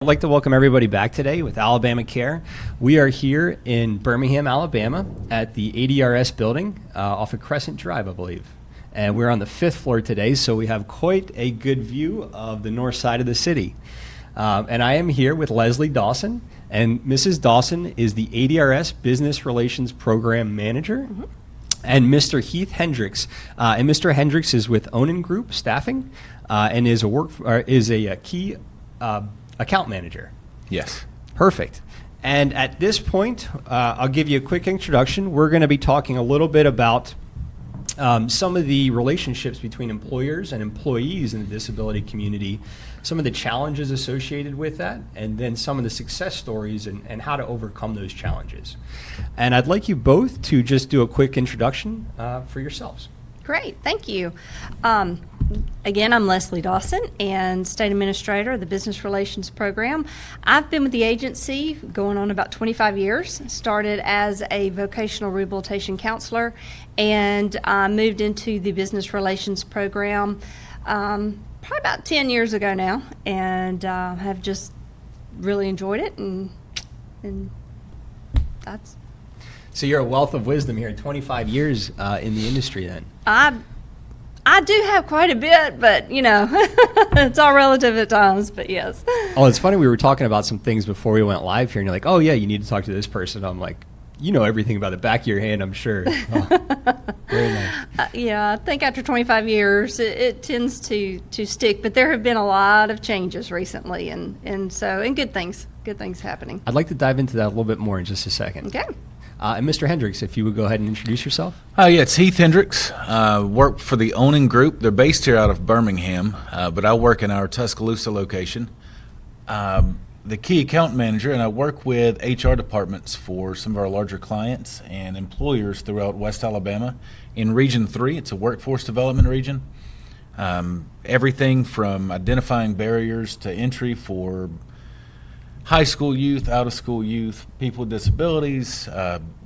I'd like to welcome everybody back today with Alabama Care. We are here in Birmingham, Alabama at the ADRS building off of Crescent Drive, I believe. And we're on the 5th floor today, so we have quite a good view of the north side of the city. And I am here with Lesie Dawson, and Mrs. Dawson is the ADRS Business Relations Program Manager. Mm-hmm. And Mr. Heath Hendricks. And Mr. Hendricks is with Onan Group Staffing and is a key account manager. Yes. Perfect. And at this point, I'll give you a quick introduction. We're going to be talking a little bit about some of the relationships between employers and employees in the disability community, some of the challenges associated with that, and then some of the success stories and how to overcome those challenges. And I'd like you both to just do a quick introduction for yourselves. Great, thank you. Again, I'm Lesie Dawson and State Administrator of the Business Relations Program. I've been with the agency going on about 25 years. Started as a vocational rehabilitation counselor and moved into the Business Relations Program probably about 10 years ago now, and have just really enjoyed it, and that's... So you're a wealth of wisdom here, 25 years in the industry then. I do have quite a bit, but, you know, it's all relative at times, but yes. Oh, it's funny. We were talking about some things before we went live here, and you're like, oh, yeah, you need to talk to this person. I'm like, you know everything about the back of your hand, I'm sure. Oh, very nice. Yeah, I think after 25 years, it tends to stick, but there have been a lot of changes recently, and good things happening. I'd like to dive into that a little bit more in just a second. Okay. And Mr. Hendricks, if you would go ahead and introduce yourself. Yeah, it's Heath Hendricks. Work for the Onan Group. They're based here out of Birmingham, but I work in our Tuscaloosa location. The key account manager, and I work with HR departments for some of our larger clients and employers throughout West Alabama. In Region 3, it's a workforce development region. Everything from identifying barriers to entry for high school youth, out-of-school youth, people with disabilities,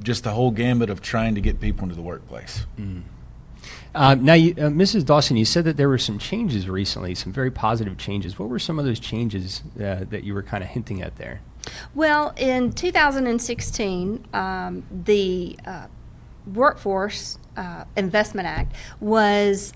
just the whole gamut of trying to get people into the workplace. Mm. Now, Mrs. Dawson, you said that there were some changes recently, some very positive changes. What were some of those changes that you were kind of hinting at there? Well, in 2016, the Workforce Investment Act was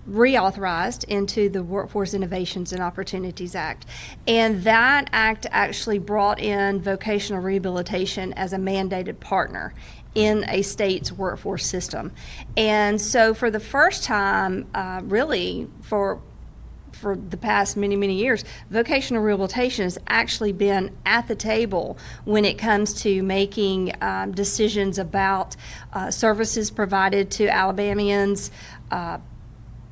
reauthorized into the Workforce Innovations and Opportunities Act. And that act actually brought in vocational rehabilitation as a mandated partner in a state's workforce system. And so for the first time, really for the past many, many years, vocational rehabilitation has actually been at the table when it comes to making decisions about services provided to Alabamians,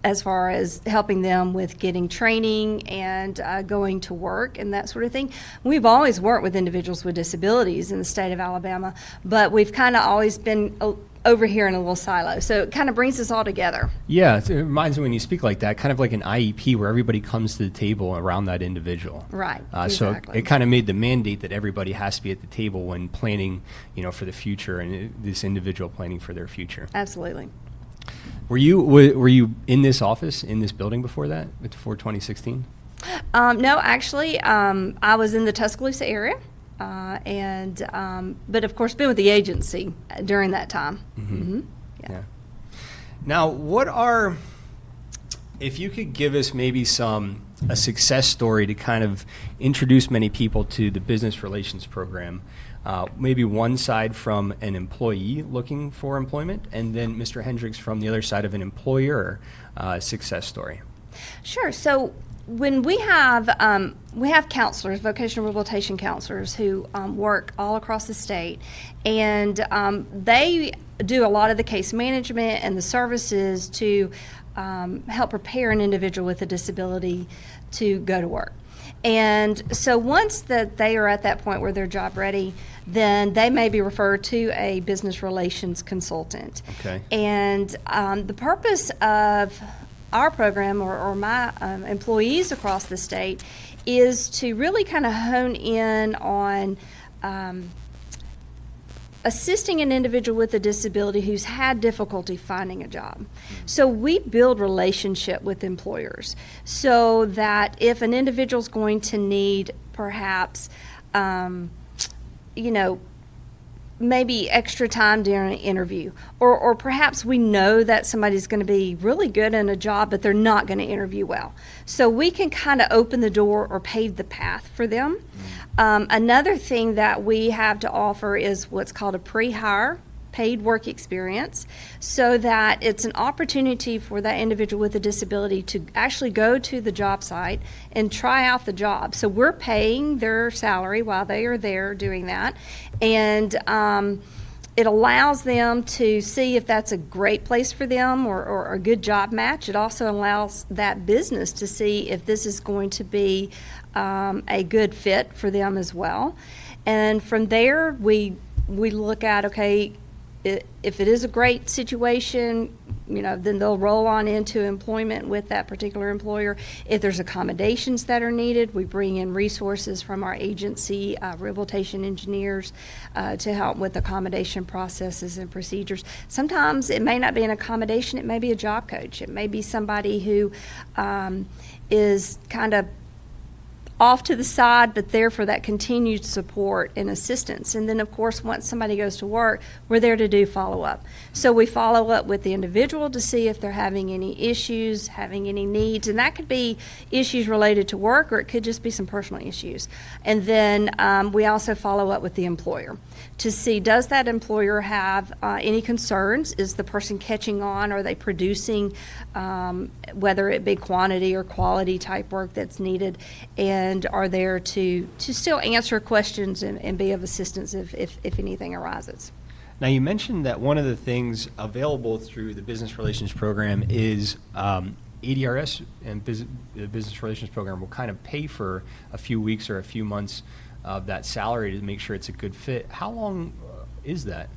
as far as helping them with getting training and going to work and that sort of thing. We've always worked with individuals with disabilities in the state of Alabama, but we've kind of always been over here in a little silo. So it kind of brings us all together. Yeah, it reminds me when you speak like that, kind of like an IEP where everybody comes to the table around that individual. Right, So exactly. it kind of made the mandate that everybody has to be at the table when planning, for the future and this individual planning for their future. Absolutely. Were you in this office, in this building before that, before 2016? No, actually, I was in the Tuscaloosa area. But of course, been with the agency during that time. Mm-hmm. Mm-hmm. Yeah. Now, if you could give us maybe a success story to kind of introduce many people to the business relations program, maybe one side from an employee looking for employment, and then Mr. Hendricks from the other side of an employer success story. Sure. So when we have counselors, vocational rehabilitation counselors who work all across the state, and they do a lot of the case management and the services to help prepare an individual with a disability to go to work. And so once that they are at that point where they're job ready, then they may be referred to a business relations consultant. Okay. And the purpose of our program or my employees across the state is to really kind of hone in on assisting an individual with a disability who's had difficulty finding a job. So we build relationship with employers so that if an individual's going to need perhaps, maybe extra time during an interview, or perhaps we know that somebody's going to be really good in a job, but they're not going to interview well. So we can kind of open the door or pave the path for them. Another thing that we have to offer is what's called a pre-hire paid work experience, so that it's an opportunity for that individual with a disability to actually go to the job site and try out the job. So we're paying their salary while they are there doing that, and it allows them to see if that's a great place for them or a good job match. It also allows that business to see if this is going to be a good fit for them as well. And from there, we look at, okay, if it is a great situation, then they'll roll on into employment with that particular employer. If there's accommodations that are needed, we bring in resources from our agency, rehabilitation engineers, to help with accommodation processes and procedures. Sometimes it may not be an accommodation, it may be a job coach. It may be somebody who is kind of off to the side, but there for that continued support and assistance. And then, of course, once somebody goes to work, we're there to do follow-up. So we follow up with the individual to see if they're having any issues, having any needs, and that could be issues related to work, or it could just be some personal issues. And then we also follow up with the employer to see, does that employer have any concerns? Is the person catching on? Are they producing, whether it be quantity or quality type work that's needed? And are there to still answer questions and be of assistance if anything arises. Now, you mentioned that one of the things available through the Business Relations Program is ADRS, and the Business Relations Program will kind of pay for a few weeks or a few months of that salary to make sure it's a good fit. How long is that?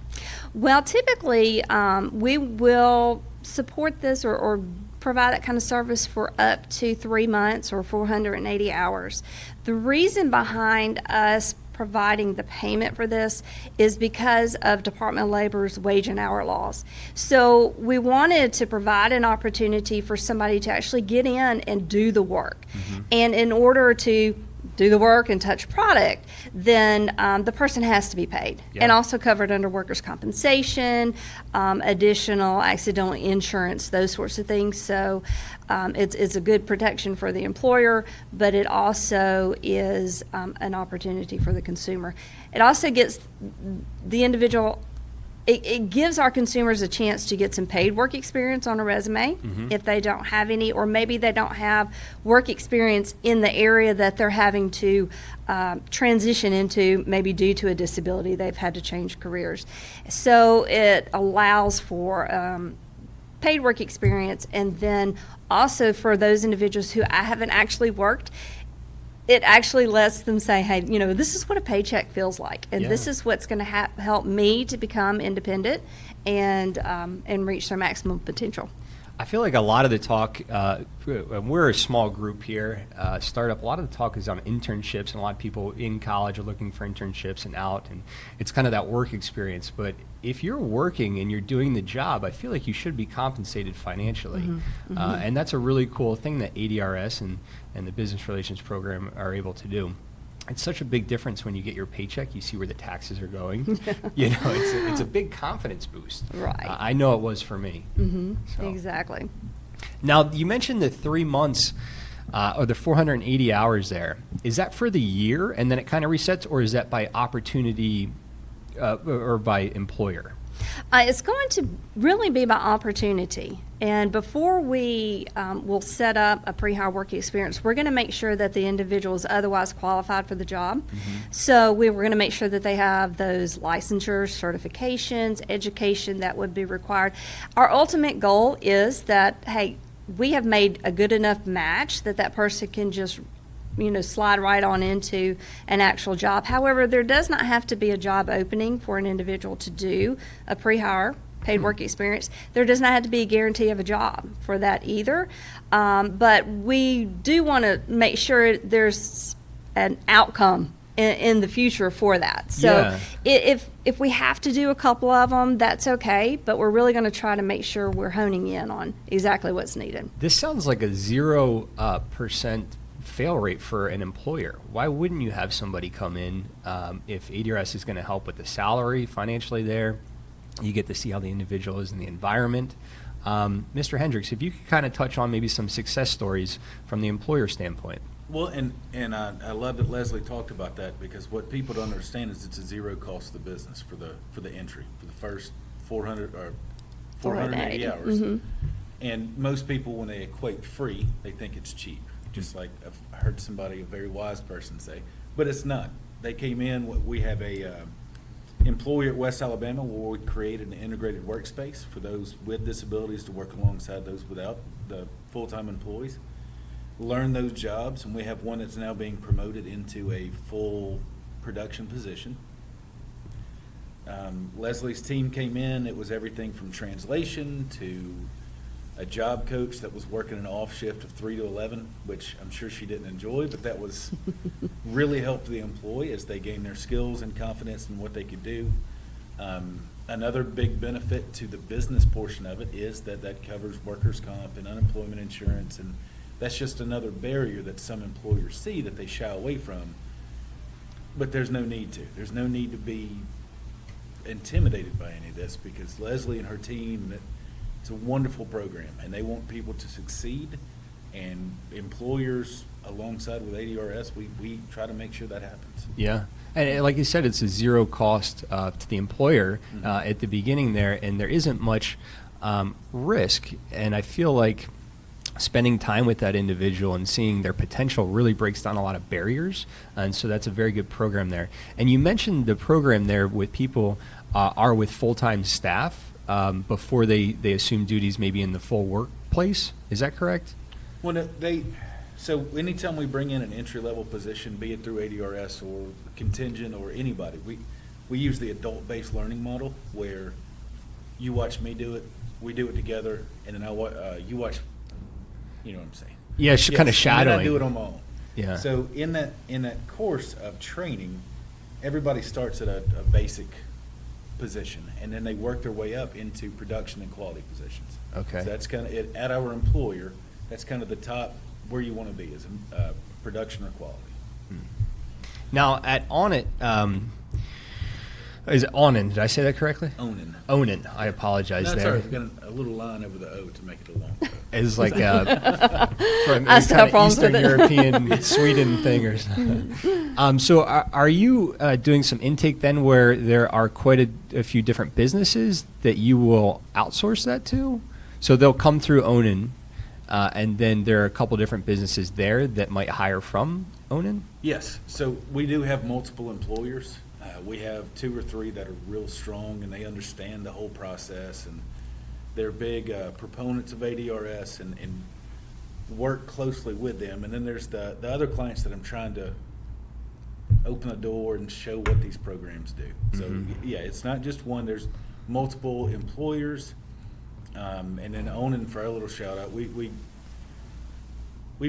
Well, typically, we will support this or provide that kind of service for up to 3 months or 480 hours. The reason behind us providing the payment for this is because of Department of Labor's wage and hour laws. So we wanted to provide an opportunity for somebody to actually get in and do the work. And in order to do the work and touch product, then the person has to be paid, and also covered under workers' compensation, additional accidental insurance, those sorts of things. So it's a good protection for the employer, but it also is an opportunity for the consumer. It also gets the individual. It gives our consumers a chance to get some paid work experience on a resume if they don't have any, or maybe they don't have work experience in the area that they're having to transition into, maybe due to a disability, they've had to change careers. So it allows for paid work experience, and then also for those individuals who haven't actually worked, it actually lets them say, hey, this is what a paycheck feels like, and this is what's going to help me to become independent and reach their maximum potential. I feel like a lot of the talk, we're a small group here, startup, a lot of the talk is on internships, and a lot of people in college are looking for internships and out, and it's kind of that work experience. But if you're working and you're doing the job, I feel like you should be compensated financially. And that's a really cool thing that ADRS and the Business Relations Program are able to do. It's such a big difference when you get your paycheck, you see where the taxes are going. It's a big confidence boost. Right. I know it was for me. So. Exactly. Now, you mentioned the 3 months or the 480 hours there. Is that for the year and then it kind of resets, or is that by opportunity or by employer? It's going to really be by opportunity. And before we will set up a pre-hire work experience, we're going to make sure that the individual is otherwise qualified for the job. So we're going to make sure that they have those licensures, certifications, education that would be required. Our ultimate goal is that, hey, we have made a good enough match that person can just slide right on into an actual job. However, there does not have to be a job opening for an individual to do a pre-hire paid work experience. There does not have to be a guarantee of a job for that either. But we do want to make sure there's an outcome in the future for that. So Yeah. if we have to do a couple of them, that's okay, but we're really going to try to make sure we're honing in on exactly what's needed. This sounds like a 0% fail rate for an employer. Why wouldn't you have somebody come in if ADRS is going to help with the salary financially there? You get to see how the individual is in the environment. Mr. Hendricks, if you could kind of touch on maybe some success stories from the employer standpoint. Well, and I love that Leslie talked about that, because what people don't understand is it's a zero cost to the business for the entry for the first 480 hours. Mm-hmm. And most people, when they equate free, they think it's cheap. Just like I've heard somebody, a very wise person, say, but it's not. They came in. We have a employer at West Alabama where we created an integrated workspace for those with disabilities to work alongside those without, the full-time employees. Learn those jobs, and we have one that's now being promoted into a full production position. Leslie's team came in. It was everything from translation to a job coach that was working an off shift of 3 to 11, which I'm sure she didn't enjoy, but that was really helped the employee as they gained their skills and confidence in what they could do. Another big benefit to the business portion of it is that covers workers' comp and unemployment insurance, and that's just another barrier that some employers see that they shy away from. But there's no need to. There's no need to be intimidated by any of this, because Leslie and her team, it's a wonderful program, and they want people to succeed. And employers, alongside with ADRS, we try to make sure that happens. Yeah. And like you said, it's a zero cost to the employer at the beginning there, and there isn't much risk. And I feel like spending time with that individual and seeing their potential really breaks down a lot of barriers. And so that's a very good program there. And you mentioned the program there with people are with full-time staff before they assume duties maybe in the full workplace. Is that correct? Well, so anytime we bring in an entry-level position, be it through ADRS or contingent or anybody, we use the adult-based learning model, where you watch me do it, we do it together, and then you watch, you know what I'm saying? Yeah, kind of Yes, shadowing. And then I do it on my own. Yeah. So in that course of training, everybody starts at a basic position, and then they work their way up into production and quality positions. Okay. So that's kind of it at our employer. That's kind of the top where you want to be, is production or quality. Now at Onnit, is it Onan? Did I say that correctly? Onan. Onan. I apologize That's there. all right. We've got a little line over the O to make it a long O. It's like from I any still kind have of problems Eastern with it. European Sweden thing or something. So are you doing some intake then where there are quite a few different businesses that you will outsource that to? So they'll come through Onan, and then there are a couple different businesses there that might hire from Onan? Yes. So we do have multiple employers. We have 2 or 3 that are real strong, and they understand the whole process, and they're big proponents of ADRS and work closely with them. And then there's the other clients that I'm trying to open the door and show what these programs do. So yeah, it's not just one. There's multiple employers, and then Onan, for our little shout out, we've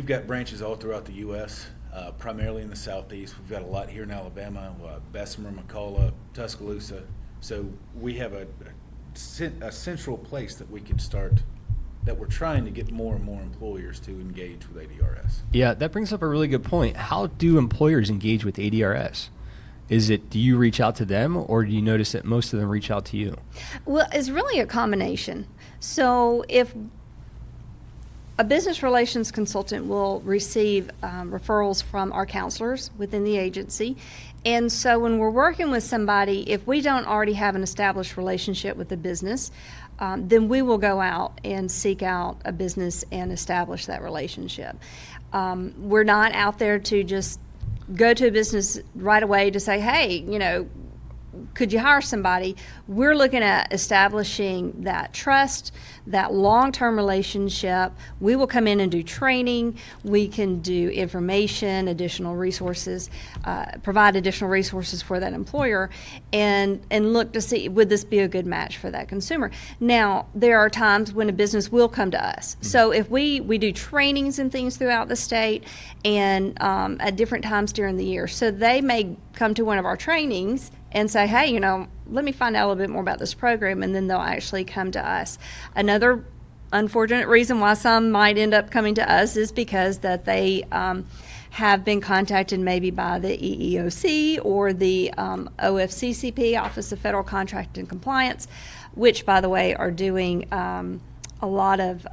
got branches all throughout the U.S. Primarily in the Southeast. We've got a lot here in Alabama, Bessemer, McCalla, Tuscaloosa. So we have a central place that we could start, that we're trying to get more and more employers to engage with ADRS. Yeah, that brings up a really good point. How do employers engage with ADRS? Do you reach out to them, or do you notice that most of them reach out to you? Well, it's really a combination. So if a business relations consultant will receive referrals from our counselors within the agency. And so when we're working with somebody, if we don't already have an established relationship with the business, then we will go out and seek out a business and establish that relationship. We're not out there to just go to a business right away to say, hey, could you hire somebody? We're looking at establishing that trust, that long-term relationship. We will come in and do training. We can do information, additional resources, provide additional resources for that employer, and look to see, would this be a good match for that consumer? Now, there are times when a business will come to us. So if we do trainings and things throughout the state, and at different times during the year, so they may come to one of our trainings and say, hey, let me find out a little bit more about this program, and then they'll actually come to us. Another unfortunate reason why some might end up coming to us is because that they have been contacted maybe by the EEOC or the OFCCP, Office of Federal Contract and Compliance, which, by the way, are doing a lot of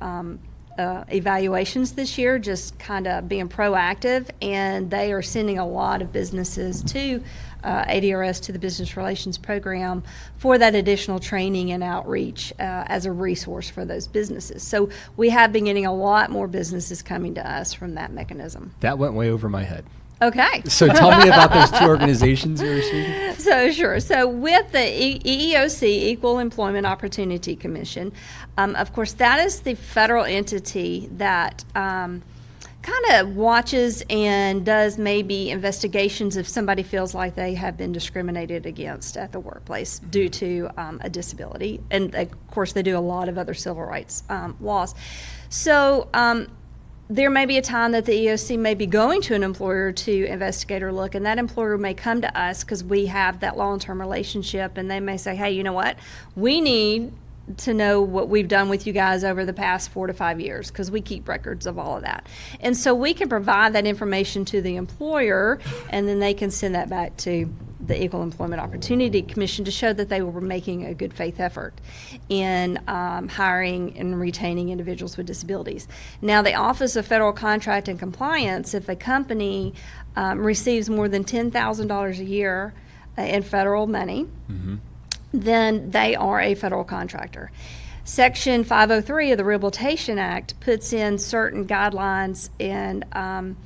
evaluations this year, just kind of being proactive, and they are sending a lot of businesses to ADRS, to the Business Relations Program, for that additional training and outreach as a resource for those businesses. So we have been getting a lot more businesses coming to us from that mechanism. That went way over my head. Okay. So tell me about those two organizations you were speaking. So sure. So with the EEOC, Equal Employment Opportunity Commission, of course, that is the federal entity that kind of watches and does maybe investigations if somebody feels like they have been discriminated against at the workplace due to a disability. And of course, they do a lot of other civil rights laws. So there may be a time that the EEOC may be going to an employer to investigate or look, and that employer may come to us because we have that long-term relationship, and they may say, hey, you know what, we need to know what we've done with you guys over the past 4 to 5 years, because we keep records of all of that. And so we can provide that information to the employer, and then they can send that back to the Equal Employment Opportunity Commission to show that they were making a good faith effort in hiring and retaining individuals with disabilities. Now, the Office of Federal Contract and Compliance, if a company receives more than $10,000 a year in federal money, then they are a federal contractor. Section 503 of the Rehabilitation Act puts in certain guidelines and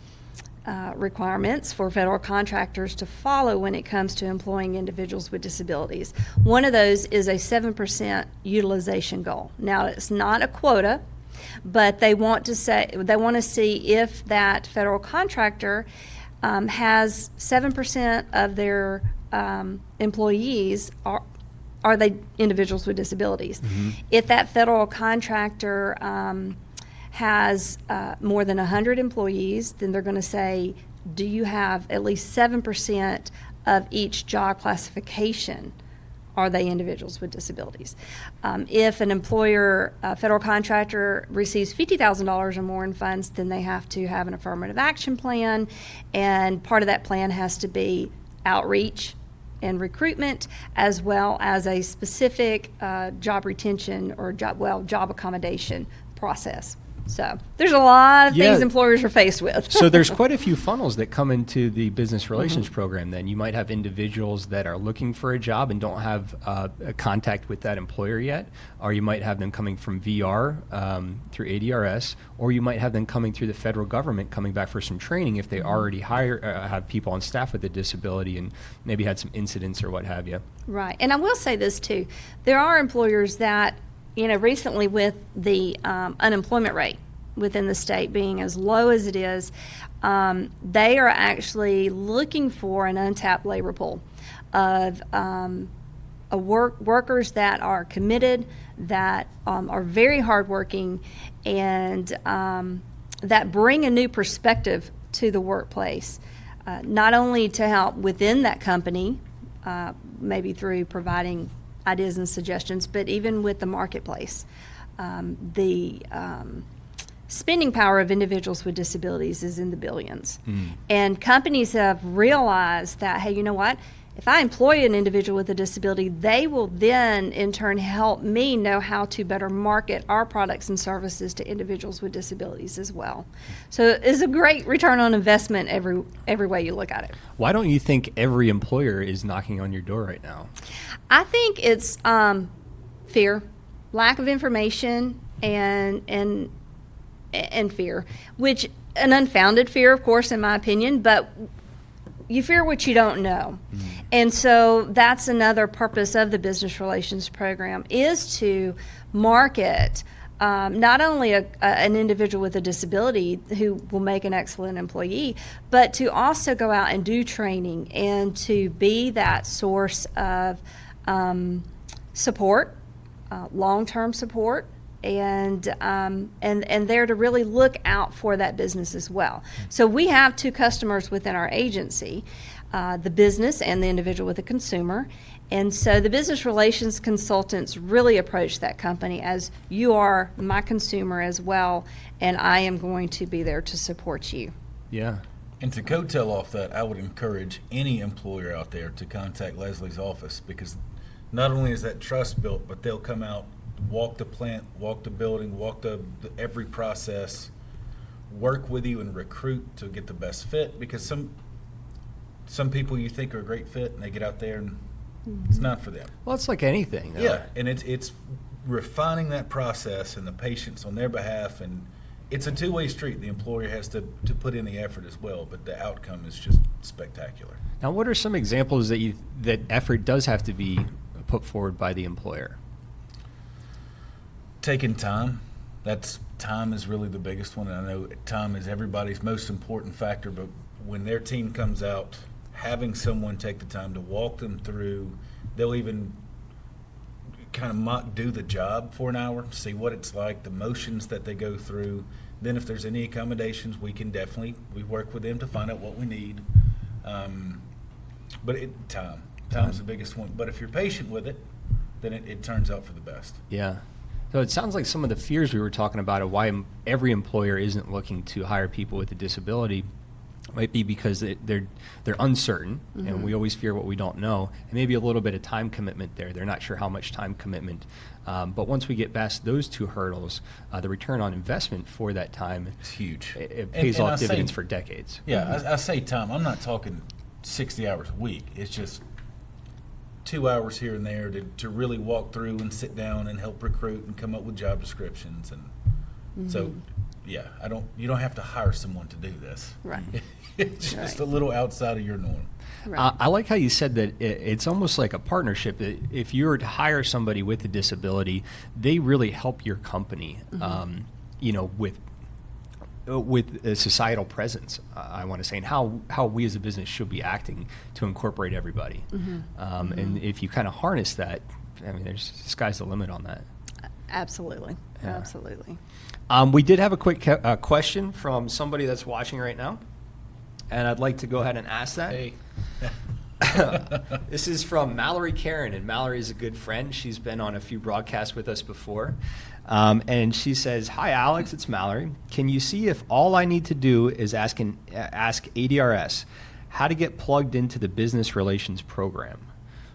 requirements for federal contractors to follow when it comes to employing individuals with disabilities. One of those is a 7% utilization goal. Now, it's not a quota, but they want to see if that federal contractor has 7% of their employees are they individuals with disabilities. If that federal contractor has more than 100 employees, then they're going to say, do you have at least 7% of each job classification? Are they individuals with disabilities? If an employer, a federal contractor, receives $50,000 or more in funds, then they have to have an affirmative action plan, and part of that plan has to be outreach and recruitment, as well as a specific job retention or job accommodation process. So there's a lot of things employers are faced with. So there's quite a few funnels that come into the business relations program. Then you might have individuals that are looking for a job and don't have a contact with that employer yet, or you might have them coming from VR through ADRS, or you might have them coming through the federal government coming back for some training if they already have people on staff with a disability and maybe had some incidents or what have you. Right. And I will say this too. There are employers that, recently with the unemployment rate within the state being as low as it is, they are actually looking for an untapped labor pool of workers that are committed, that are very hardworking, and that bring a new perspective to the workplace, not only to help within that company, maybe through providing ideas and suggestions, but even with the marketplace. The spending power of individuals with disabilities is in the billions. And companies have realized that, hey, you know what? If I employ an individual with a disability, they will then in turn help me know how to better market our products and services to individuals with disabilities as well. So it's a great return on investment every way you look at it. Why don't you think every employer is knocking on your door right now? I think it's fear, lack of information, and fear, which an unfounded fear, of course, in my opinion, but you fear what you don't know. And so that's another purpose of the business relations program, is to market not only an individual with a disability who will make an excellent employee, but to also go out and do training and to be that source of support, long-term support, and there to really look out for that business as well. So we have two customers within our agency, the business and the individual with the consumer. And so the business relations consultants really approach that company as, you are my consumer as well, and I am going to be there to support you. Yeah. And to coattail off that, I would encourage any employer out there to contact Leslie's office, because not only is that trust built, but they'll come out, walk the plant, walk the building, walk the every process, work with you and recruit to get the best fit, because some people you think are a great fit and they get out there and it's not for them. Well, it's like anything. Yeah, and it's refining that process and the patience on their behalf, and it's a two-way street. The employer has to put in the effort as well, but the outcome is just spectacular. Now, what are some examples that effort does have to be put forward by the employer? Taking time. Time is really the biggest one, and I know time is everybody's most important factor, but when their team comes out, having someone take the time to walk them through, they'll even kind of mock do the job for an hour, see what it's like, the motions that they go through. Then if there's any accommodations, we work with them to find out what we need. But time's the biggest one. But if you're patient with it, then it turns out for the best. Yeah. So it sounds like some of the fears we were talking about of why every employer isn't looking to hire people with a disability might be because they're uncertain, and we always fear what we don't know, and maybe a little bit of time commitment there. They're not sure how much time commitment. But once we get past those two hurdles, the return on investment for that time It's huge. It pays off dividends for decades. Yeah, I say time. I'm not talking 60 hours a week. It's just 2 hours here and there to really walk through and sit down and help recruit and come up with job descriptions. And so, yeah, you don't have to hire someone to do this. Right. It's just a little outside of your norm. Right. I like how you said that it's almost like a partnership. That if you were to hire somebody with a disability, they really help your company, with a societal presence, I want to say, and how we as a business should be acting to incorporate everybody. And if you kind of harness that, I mean, the sky's the limit on that. Absolutely. Yeah. Absolutely. We did have a quick question from somebody that's watching right now, and I'd like to go ahead and ask that. Hey. This is from Mallory Karen, and Mallory is a good friend. She's been on a few broadcasts with us before. And she says, "Hi, Alex, it's Mallory. Can you see if all I need to do is ask ADRS how to get plugged into the business relations program?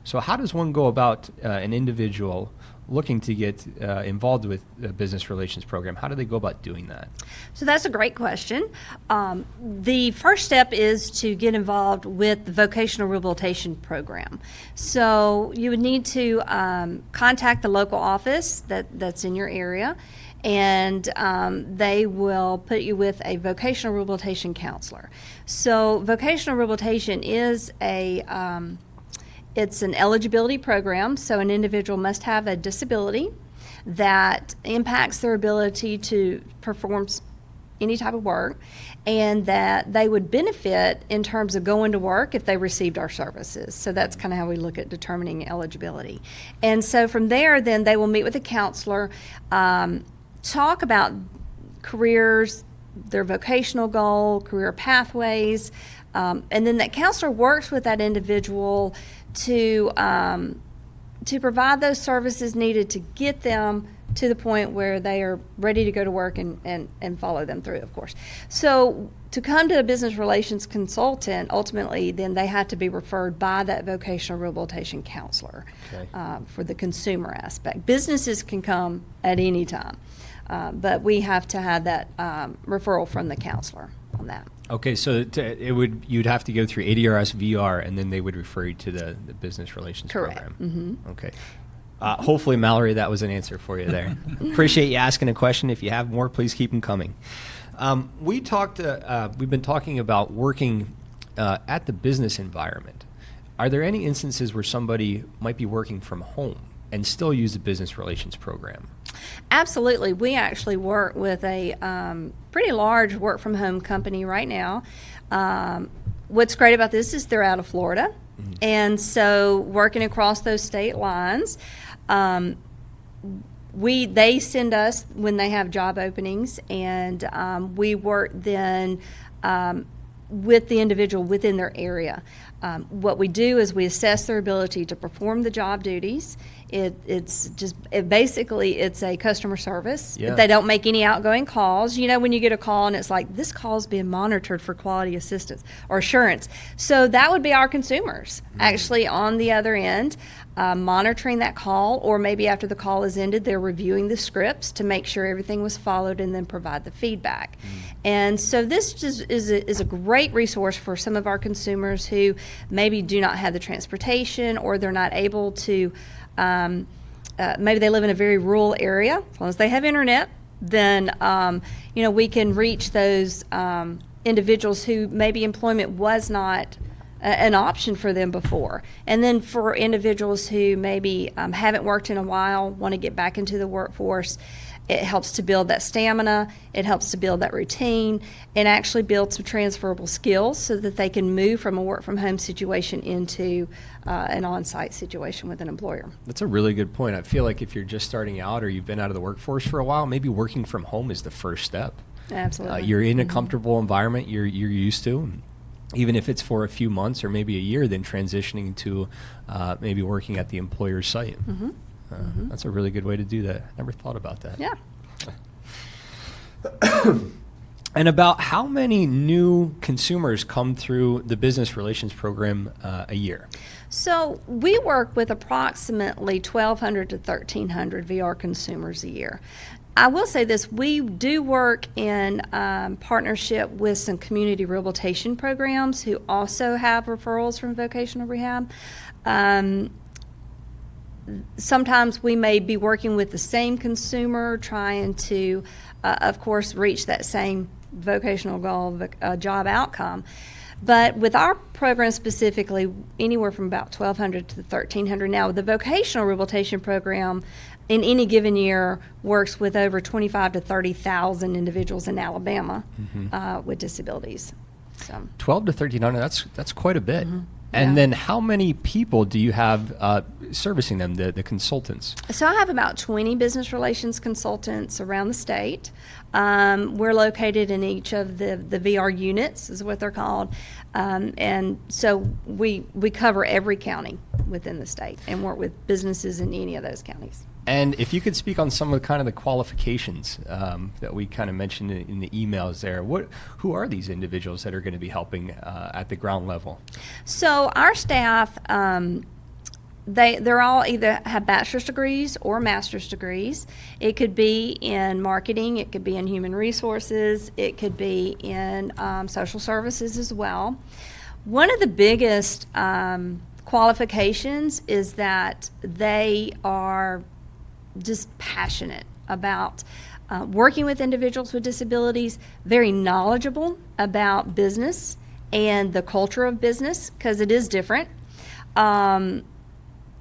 So how does one go about an individual looking to get involved with the business relations program? How do they go about doing that?" So that's a great question. The first step is to get involved with the vocational rehabilitation program. So you would need to contact the local office that's in your area, and they will put you with a vocational rehabilitation counselor. So vocational rehabilitation is it's an eligibility program, so an individual must have a disability that impacts their ability to perform any type of work, and that they would benefit in terms of going to work if they received our services. So that's kind of how we look at determining eligibility. And so from there, then they will meet with a counselor, talk about careers, their vocational goal, career pathways, and then that counselor works with that individual to provide those services needed to get them to the point where they are ready to go to work and follow them through, of course. So to come to a business relations consultant, ultimately, then they have to be referred by that vocational rehabilitation counselor for the consumer aspect. Businesses can come at any time, but we have to have that referral from the counselor on that. Okay, so you'd have to go through ADRS VR, and then they would refer you to the business relations program. Mm-hmm. Okay. Hopefully, Mallory, that was an answer for you there. Appreciate you asking a question. If you have more, please keep them coming. We've been talking about working at the business environment, Are there any instances where somebody might be working from home and still use the business relations program? Absolutely. We actually work with a pretty large work from home company right now. What's great about this is they're out of Florida. And so working across those state lines, they send us when they have job openings, and we work then with the individual within their area. What we do is we assess their ability to perform the job duties. It's a customer service. Yeah. They don't make any outgoing calls. You know, when you get a call and it's like, this call's being monitored for quality assistance or assurance. So that would be our consumers actually on the other end, monitoring that call, or maybe after the call is ended, they're reviewing the scripts to make sure everything was followed and then provide the feedback. And so this just is a great resource for some of our consumers who maybe do not have the transportation, or they're not able to, maybe they live in a very rural area. As long as they have internet, then we can reach those individuals who maybe employment was not an option for them before. And then for individuals who maybe haven't worked in a while, want to get back into the workforce, it helps to build that stamina, it helps to build that routine, and actually build some transferable skills so that they can move from a work from home situation into an on-site situation with an employer. That's a really good point. I feel like if you're just starting out or you've been out of the workforce for a while, maybe working from home is the first step. Absolutely. You're in a comfortable environment you're used to. Even if it's for a few months or maybe a year, then transitioning to maybe working at the employer's site. That's a really good way to do that. I never thought about that. Yeah. And about how many new consumers come through the business relations program a year? So we work with approximately 1,200 to 1,300 VR consumers a year. I will say this, we do work in partnership with some community rehabilitation programs who also have referrals from vocational rehab. Sometimes we may be working with the same consumer trying to, of course, reach that same vocational goal, job outcome. But with our program specifically, anywhere from about 1,200 to 1,300. Now, the vocational rehabilitation program in any given year works with over 25 to 30,000 individuals in Alabama with disabilities. So 12 to 1,300, that's quite a bit. And Yeah. then how many people do you have servicing them, the consultants? So I have about 20 business relations consultants around the state. We're located in each of the VR units, is what they're called. And so we cover every county within the state and work with businesses in any of those counties. And if you could speak on some of the qualifications that we kind of mentioned in the emails there, who are these individuals that are going to be helping at the ground level? So our staff, they're all either have bachelor's degrees or master's degrees. It could be in marketing, it could be in human resources, it could be in social services as well. One of the biggest qualifications is that they are just passionate about working with individuals with disabilities, very knowledgeable about business and the culture of business, because it is different.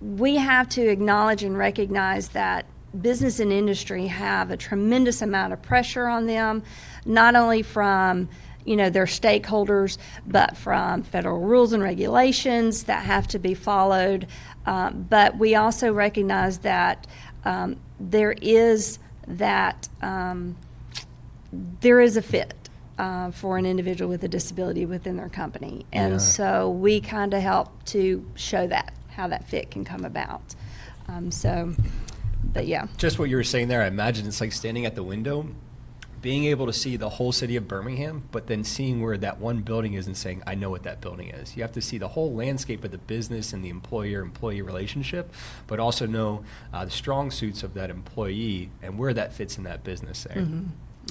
We have to acknowledge and recognize that business and industry have a tremendous amount of pressure on them, not only from their stakeholders, but from federal rules and regulations that have to be followed. But we also recognize that there is a fit for an individual with a disability within their company. And so we kind of help to show that, how that fit can come about. But yeah. Just what you were saying there, I imagine it's like standing at the window, being able to see the whole city of Birmingham, but then seeing where that one building is and saying, I know what that building is. You have to see the whole landscape of the business and the employer-employee relationship, but also know the strong suits of that employee and where that fits in that business there.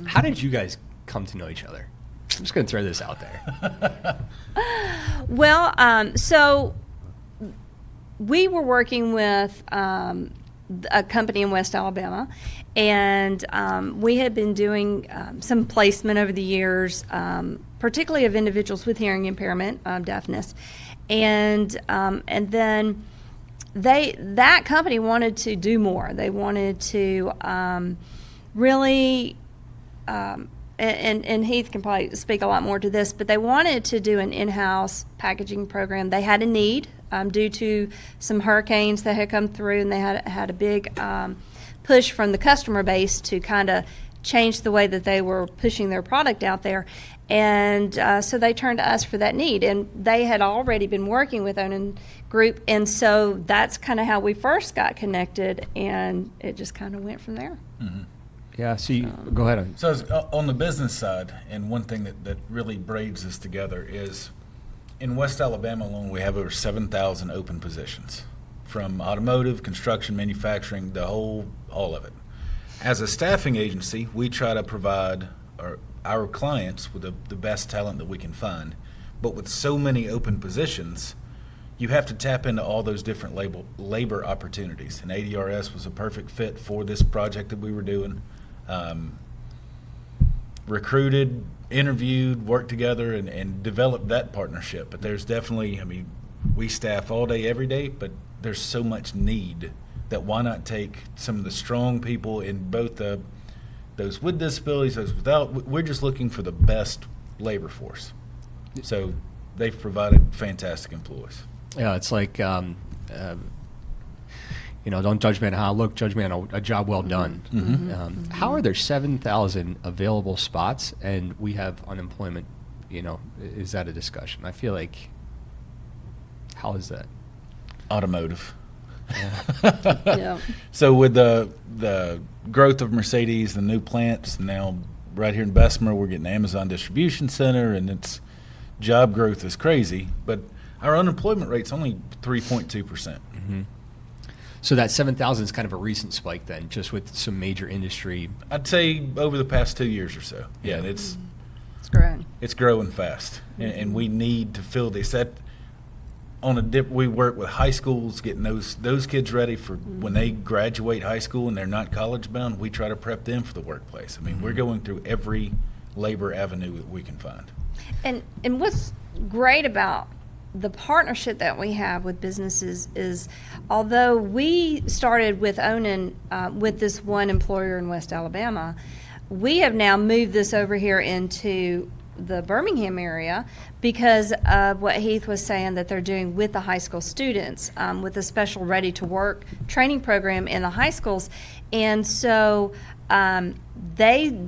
How did you guys come to know each other? I'm just going to throw this out there. Well, so we were working with a company in West Alabama, and we had been doing some placement over the years, particularly of individuals with hearing impairment, deafness, and then that company wanted to do more. They wanted to really. And Heath can probably speak a lot more to this, but they wanted to do an in-house packaging program. They had a need due to some hurricanes that had come through, and they had a big push from the customer base to kind of change the way that they were pushing their product out there. And so they turned to us for that need. And they had already been working with Onan Group, and so that's kind of how we first got connected, and it just kind of went from there. Mm-hmm. Yeah, so go ahead. So on the business side, and one thing that really braids this together is in West Alabama alone, we have over 7,000 open positions from automotive, construction, manufacturing, all of it. As a staffing agency, we try to provide our clients with the best talent that we can find. But with so many open positions, you have to tap into all those different labor opportunities. And ADRS was a perfect fit for this project that we were doing. Recruited, interviewed, worked together, and developed that partnership. But there's definitely, we staff all day, every day, but there's so much need that why not take some of the strong people in both those with disabilities, those without. We're just looking for the best labor force. So they've provided fantastic employees. Yeah, it's like, don't judge me on how I look, judge me on a job well done. Mm-hmm. How are there 7,000 available spots and we have unemployment? Is that a discussion? I feel like, how is that? Automotive. Yeah. Yeah. So with the growth of Mercedes, the new plants, now right here in Bessemer, we're getting Amazon distribution center, and it's job growth is crazy, but our unemployment rate's only 3.2%. Mm-hmm. So that 7,000 is kind of a recent spike then, just with some major industry. I'd say over the past 2 years or so. Yeah, it's growing. It's growing fast, and we need to fill this. We work with high schools, getting those kids ready for when they graduate high school and they're not college bound. We try to prep them for the workplace. We're going through every labor avenue that we can find. And what's great about the partnership that we have with businesses is, although we started with Onan with this one employer in West Alabama, we have now moved this over here into the Birmingham area because of what Heath was saying that they're doing with the high school students with a special Ready to Work training program in the high schools. And so they,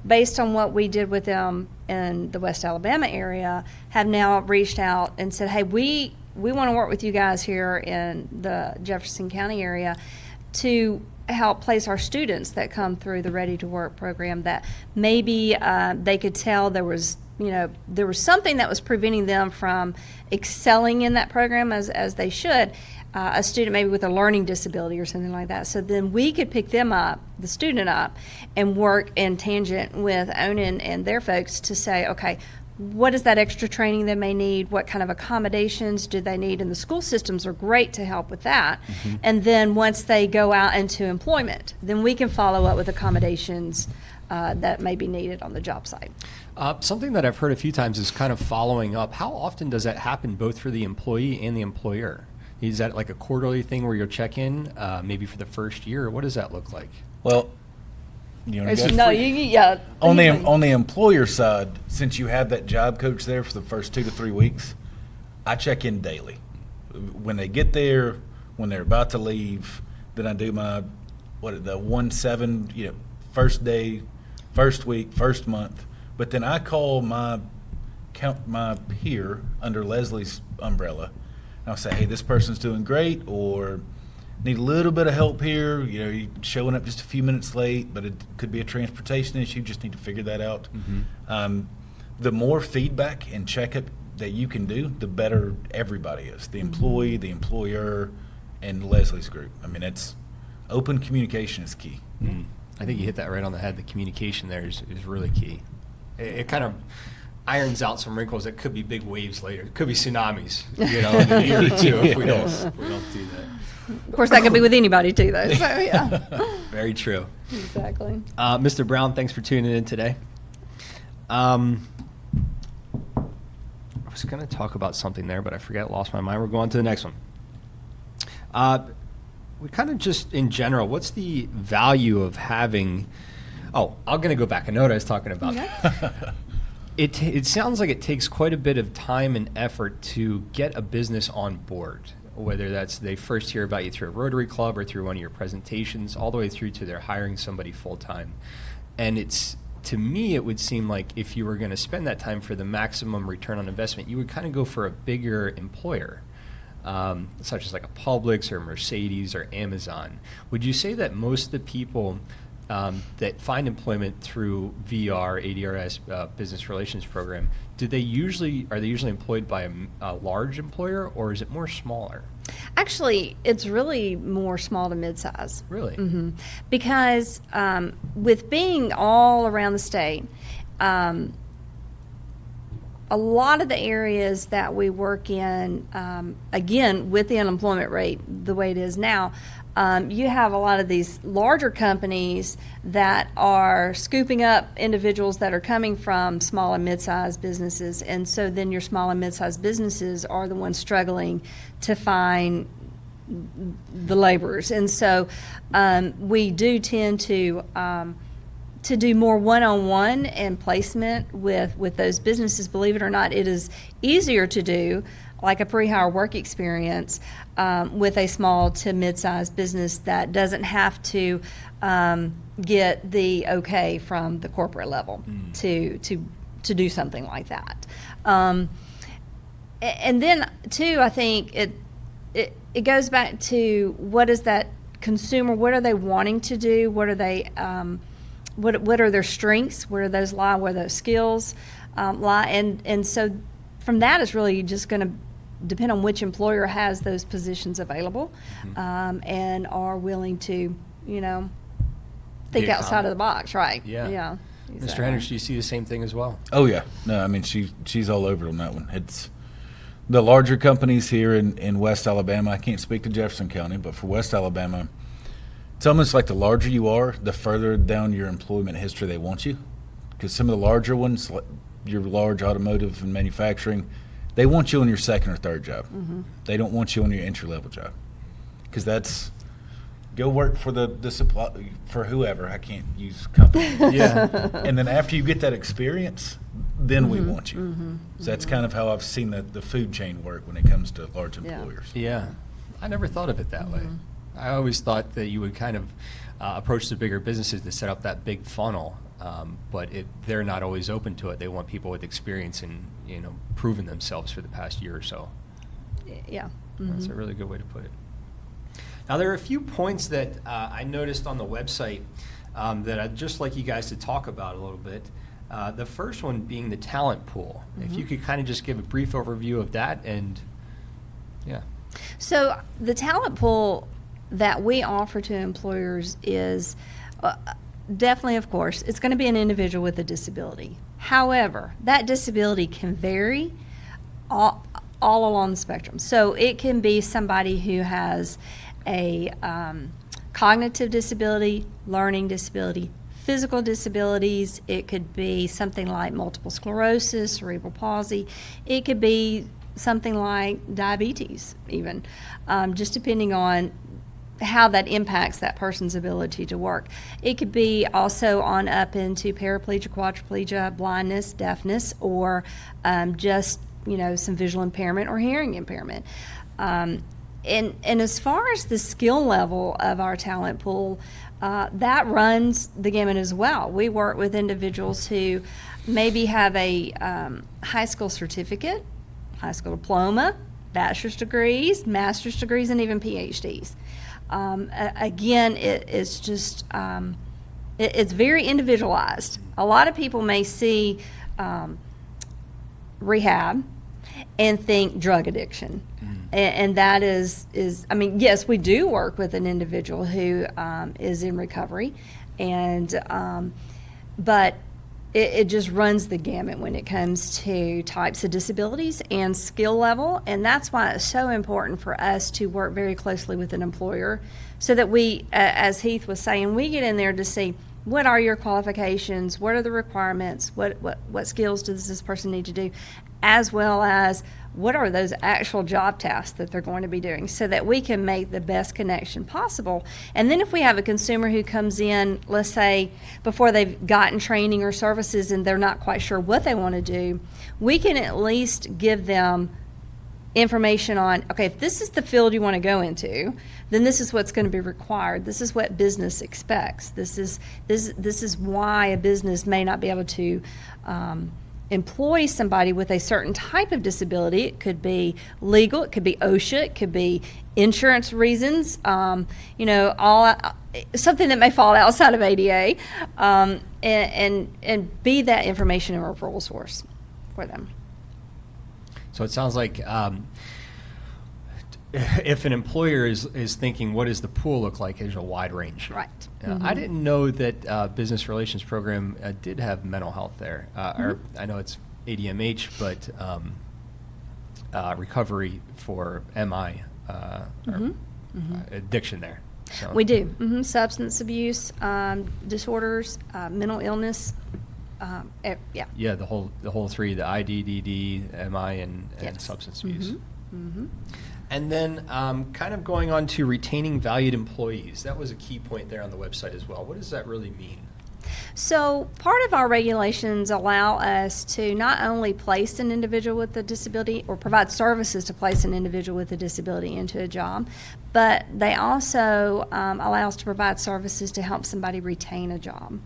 based on what we did with them in the West Alabama area, have now reached out and said, hey, we want to work with you guys here in the Jefferson County area to help place our students that come through the Ready to Work program that maybe they could tell there was something that was preventing them from excelling in that program as they should. A student maybe with a learning disability or something like that. So then we could pick them up, the student up, and work in tangent with Onan and their folks to say, okay, what is that extra training they may need? What kind of accommodations do they need? And the school systems are great to help with that. Mm-hmm. And then once they go out into employment, then we can follow up with accommodations that may be needed on the job site. Something that I've heard a few times is kind of following up. How often does that happen both for the employee and the employer? Is that like a quarterly thing where you'll check in, maybe for the first year? Or what does that look like? Well, on the employer side, since you have that job coach there for the first 2 to 3 weeks, I check in daily. When they get there, when they're about to leave, then I do my the 1-7, first day, first week, first month. But then I call my peer under Leslie's umbrella. I'll say, hey, this person's doing great, or need a little bit of help here. You're showing up just a few minutes late, but it could be a transportation issue. Just need to figure that out. Mm-hmm. The more feedback and checkup that you can do, the better everybody is. The employee, the employer, and Leslie's group. It's open communication is key. Mm. I think you hit that right on the head. The communication there is really key. It kind of irons out some wrinkles that could be big waves later. It could be tsunamis, in a year or two if we don't do that. Of course, that could be with anybody too, though. So, yeah. Very true. Exactly. Mr. Brown, thanks for tuning in today. I was going to talk about something there, but I forgot, lost my mind. We're going to the next one. We kind of just, in general, what's the value of having, I'm going to go back. I know what I was talking about. Okay. It sounds like it takes quite a bit of time and effort to get a business on board, whether that's they first hear about you through a Rotary Club or through one of your presentations, all the way through to they're hiring somebody full-time. And to me, it would seem like if you were going to spend that time for the maximum return on investment, you would kind of go for a bigger employer. Such as like a Publix or Mercedes or Amazon. Would you say that most of the people that find employment through VR, ADRS, Business Relations Program, are they usually employed by a large employer, or is it more smaller? Actually, it's really more small to mid-size. Really? Mm-hmm. Because with being all around the state, a lot of the areas that we work in, again, with the unemployment rate the way it is now, you have a lot of these larger companies that are scooping up individuals that are coming from small and mid-sized businesses. And so then your small and mid-sized businesses are the ones struggling to find the laborers. And so we do tend to do more one-on-one and placement with those businesses. Believe it or not, it is easier to do like a pre-hire work experience with a small to mid-sized business that doesn't have to get the okay from the corporate level to do something like that. And then too, I think it goes back to what is that consumer, what are they wanting to do, what are they what are their strengths? Where do those lie? Where those skills lie? And so from that, it's really just going to depend on which employer has those positions available and are willing to, think outside of the box, right? Yeah. Exactly. Mr. Hendricks, do you see the same thing as well? Oh yeah, no, I mean she's all over on that one. It's the larger companies here in West Alabama. I can't speak to Jefferson County, but for West Alabama, it's almost like the larger you are, the further down your employment history they want you. Because some of the larger ones, like your large automotive and manufacturing, they want you on your second or third job. They don't want you on your entry-level job. Because that's, go work for the supply, for whoever, I can't use company. Yeah. And then after you get that experience, then we want you. So that's kind of how I've seen the food chain work when it comes to large employers. Yeah. I never thought of it that way. I always thought that you would kind of approach the bigger businesses to set up that big funnel, but they're not always open to it. They want people with experience and proven themselves for the past year or so. Yeah. That's a really good way to put it. Now, there are a few points that I noticed on the website that I'd just like you guys to talk about a little bit. The first one being the talent pool. If you could kind of just give a brief overview of that and, yeah. So the talent pool that we offer to employers is definitely, of course, it's going to be an individual with a disability. However, that disability can vary all along the spectrum. So it can be somebody who has a cognitive disability, learning disability, physical disabilities. It could be something like multiple sclerosis, cerebral palsy. It could be something like diabetes even, just depending on how that impacts that person's ability to work. It could be also on up into paraplegia, quadriplegia, blindness, deafness, or just some visual impairment or hearing impairment. And as far as the skill level of our talent pool, that runs the gamut as well. We work with individuals who maybe have a high school certificate, high school diploma, bachelor's degrees, master's degrees, and even PhDs. Again, it's just it's very individualized. A lot of people may see rehab and think drug addiction. And that is, I mean, yes, we do work with an individual who is in recovery, and but it just runs the gamut when it comes to types of disabilities and skill level, and that's why it's so important for us to work very closely with an employer so that we, as Heath was saying, we get in there to see what are your qualifications? What are the requirements? What skills does this person need to do? As well as what are those actual job tasks that they're going to be doing, so that we can make the best connection possible. And then if we have a consumer who comes in, let's say, before they've gotten training or services and they're not quite sure what they want to do, we can at least give them information on, okay, if this is the field you want to go into, then this is what's going to be required. This is what business expects. This is why a business may not be able to employ somebody with a certain type of disability. It could be legal, it could be OSHA, it could be insurance reasons, all something that may fall outside of ADA, and be that information and referral source for them. So it sounds like if an employer is thinking, what does the pool look like, there's a wide range. Right. I didn't know that Business Relations Program did have mental health there. Or I know it's ADMH, but recovery for MI, or addiction there. So. We do. Substance abuse disorders, mental illness. Yeah. Yeah, the whole three: the IDDD, MI, and Yes. substance abuse. And then kind of going on to retaining valued employees. That was a key point there on the website as well. What does that really mean? So part of our regulations allow us to not only place an individual with a disability or provide services to place an individual with a disability into a job, but they also allow us to provide services to help somebody retain a job.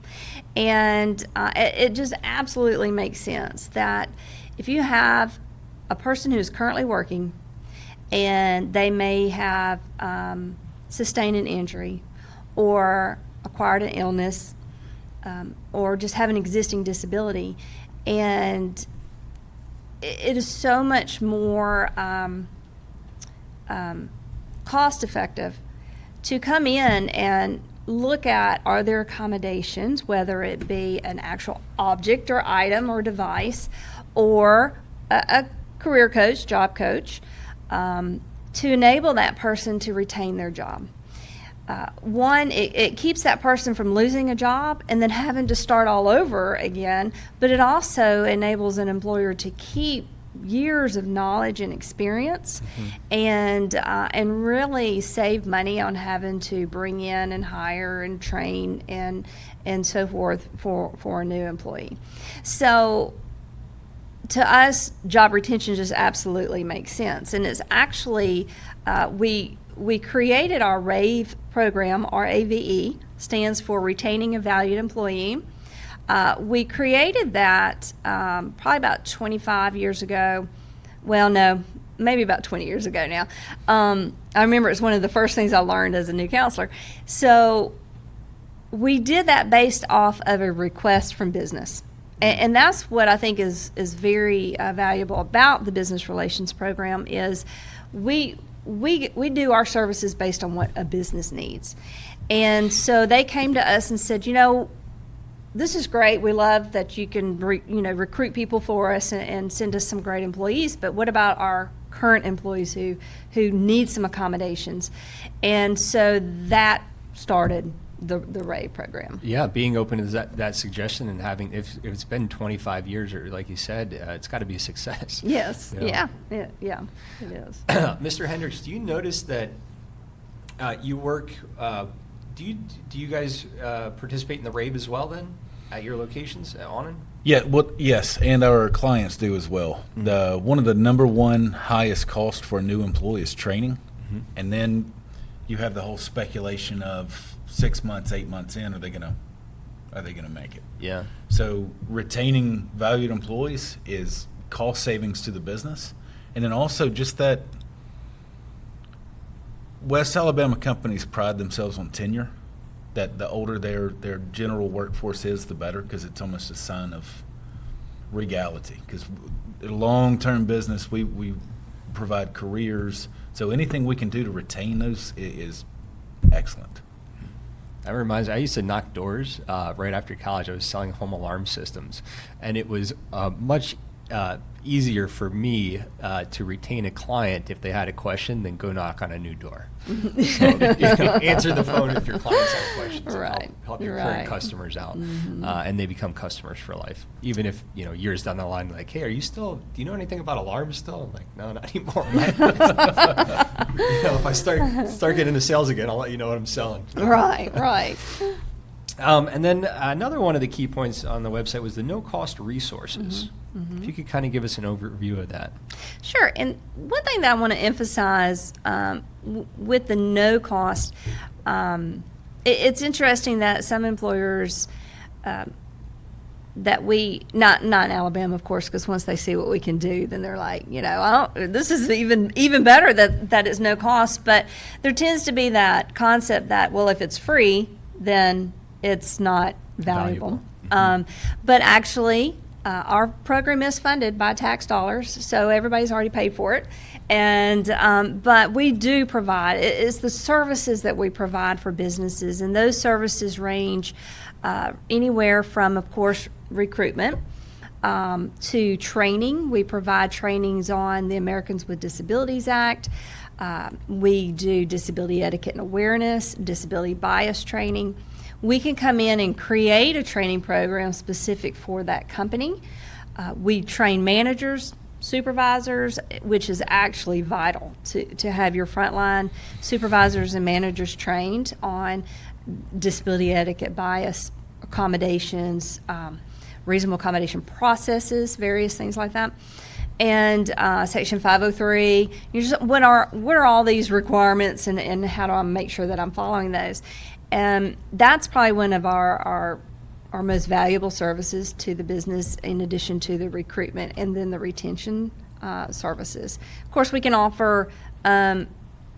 And it just absolutely makes sense that if you have a person who is currently working and they may have sustained an injury or acquired an illness, or just have an existing disability, and it is so much more cost effective to come in and look at, are there accommodations, whether it be an actual object or item or device, or a career coach, job coach, to enable that person to retain their job. One, it keeps that person from losing a job and then having to start all over again, but it also enables an employer to keep years of knowledge and experience, and really save money on having to bring in and hire and train and so forth for a new employee. So to us, job retention just absolutely makes sense, and it's actually we created our RAVE program. RAVE stands for Retaining a Valued Employee. We created that probably about 25 years ago. Well, no, maybe about 20 years ago now. I remember it's one of the first things I learned as a new counselor. So we did that based off of a request from business. And that's what I think is very valuable about the Business Relations Program is we do our services based on what a business needs. And so they came to us and said, this is great. We love that you can recruit people for us and send us some great employees, but what about our current employees who need some accommodations? And so that started the RAVE program. Yeah, being open to that suggestion and having, if it's been 25 years or like you said, it's got to be a success. Yes, Yeah. it is. Mr. Hendricks, do you notice that you work, do you guys participate in the RAVE as well then at your locations at Onan? Yeah, yes, and our clients do as well. One of the number one highest cost for a new employee is training, and then you have the whole speculation of 6 months, 8 months in, are they gonna make it? Yeah. So retaining valued employees is cost savings to the business, and then also just that West Alabama companies pride themselves on tenure. That the older their general workforce is, the better, because it's almost a sign of regality. Because long-term business, we provide careers, so anything we can do to retain those is excellent. That reminds me, I used to knock doors right after college. I was selling home alarm systems, and it was much easier for me to retain a client if they had a question than go knock on a new door. So, answer the phone if your clients have questions. And Right. help your current customers out, and they become customers for life. Even if years down the line, like, hey, do you know anything about alarms still? I'm like, no, not anymore. If I start getting into sales again, I'll let you know what I'm selling. Right. And then another one of the key points on the website was the no-cost resources. If you could kind of give us an overview of that. Sure. And one thing that I want to emphasize with the no cost, it's interesting that some employers that not in Alabama, of course, because once they see what we can do, then they're like, this is even better that it's no cost. But there tends to be that concept that, well, if it's free, then it's not valuable. But actually, our program is funded by tax dollars, so everybody's already paid for it. And but we do provide, it's the services that we provide for businesses, and those services range anywhere from, of course, recruitment to training. We provide trainings on the Americans with Disabilities Act. We do disability etiquette and awareness, disability bias training. We can come in and create a training program specific for that company. We train managers, supervisors, which is actually vital to have your frontline supervisors and managers trained on disability etiquette, bias, accommodations, reasonable accommodation processes, various things like that. And Section 503, what are all these requirements, and how do I make sure that I'm following those? And that's probably one of our most valuable services to the business, in addition to the recruitment and then the retention services. Of course, we can offer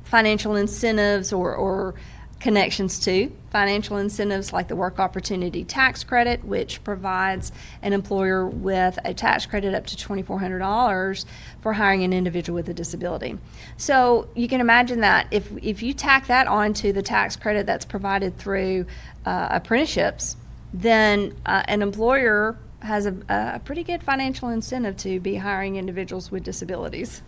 financial incentives or connections to financial incentives like the Work Opportunity Tax Credit, which provides an employer with a tax credit up to $2,400 for hiring an individual with a disability. So you can imagine that if you tack that onto the tax credit that's provided through apprenticeships, then an employer has a pretty good financial incentive to be hiring individuals with disabilities.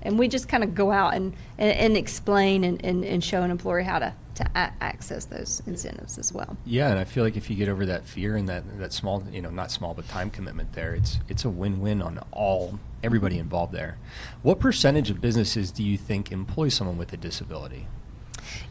And we just kind of go out and explain and show an employer how to access those incentives as well. Yeah, and I feel like if you get over that fear and that small, not small, but time commitment there, it's a win-win on everybody involved there. What percentage of businesses do you think employ someone with a disability?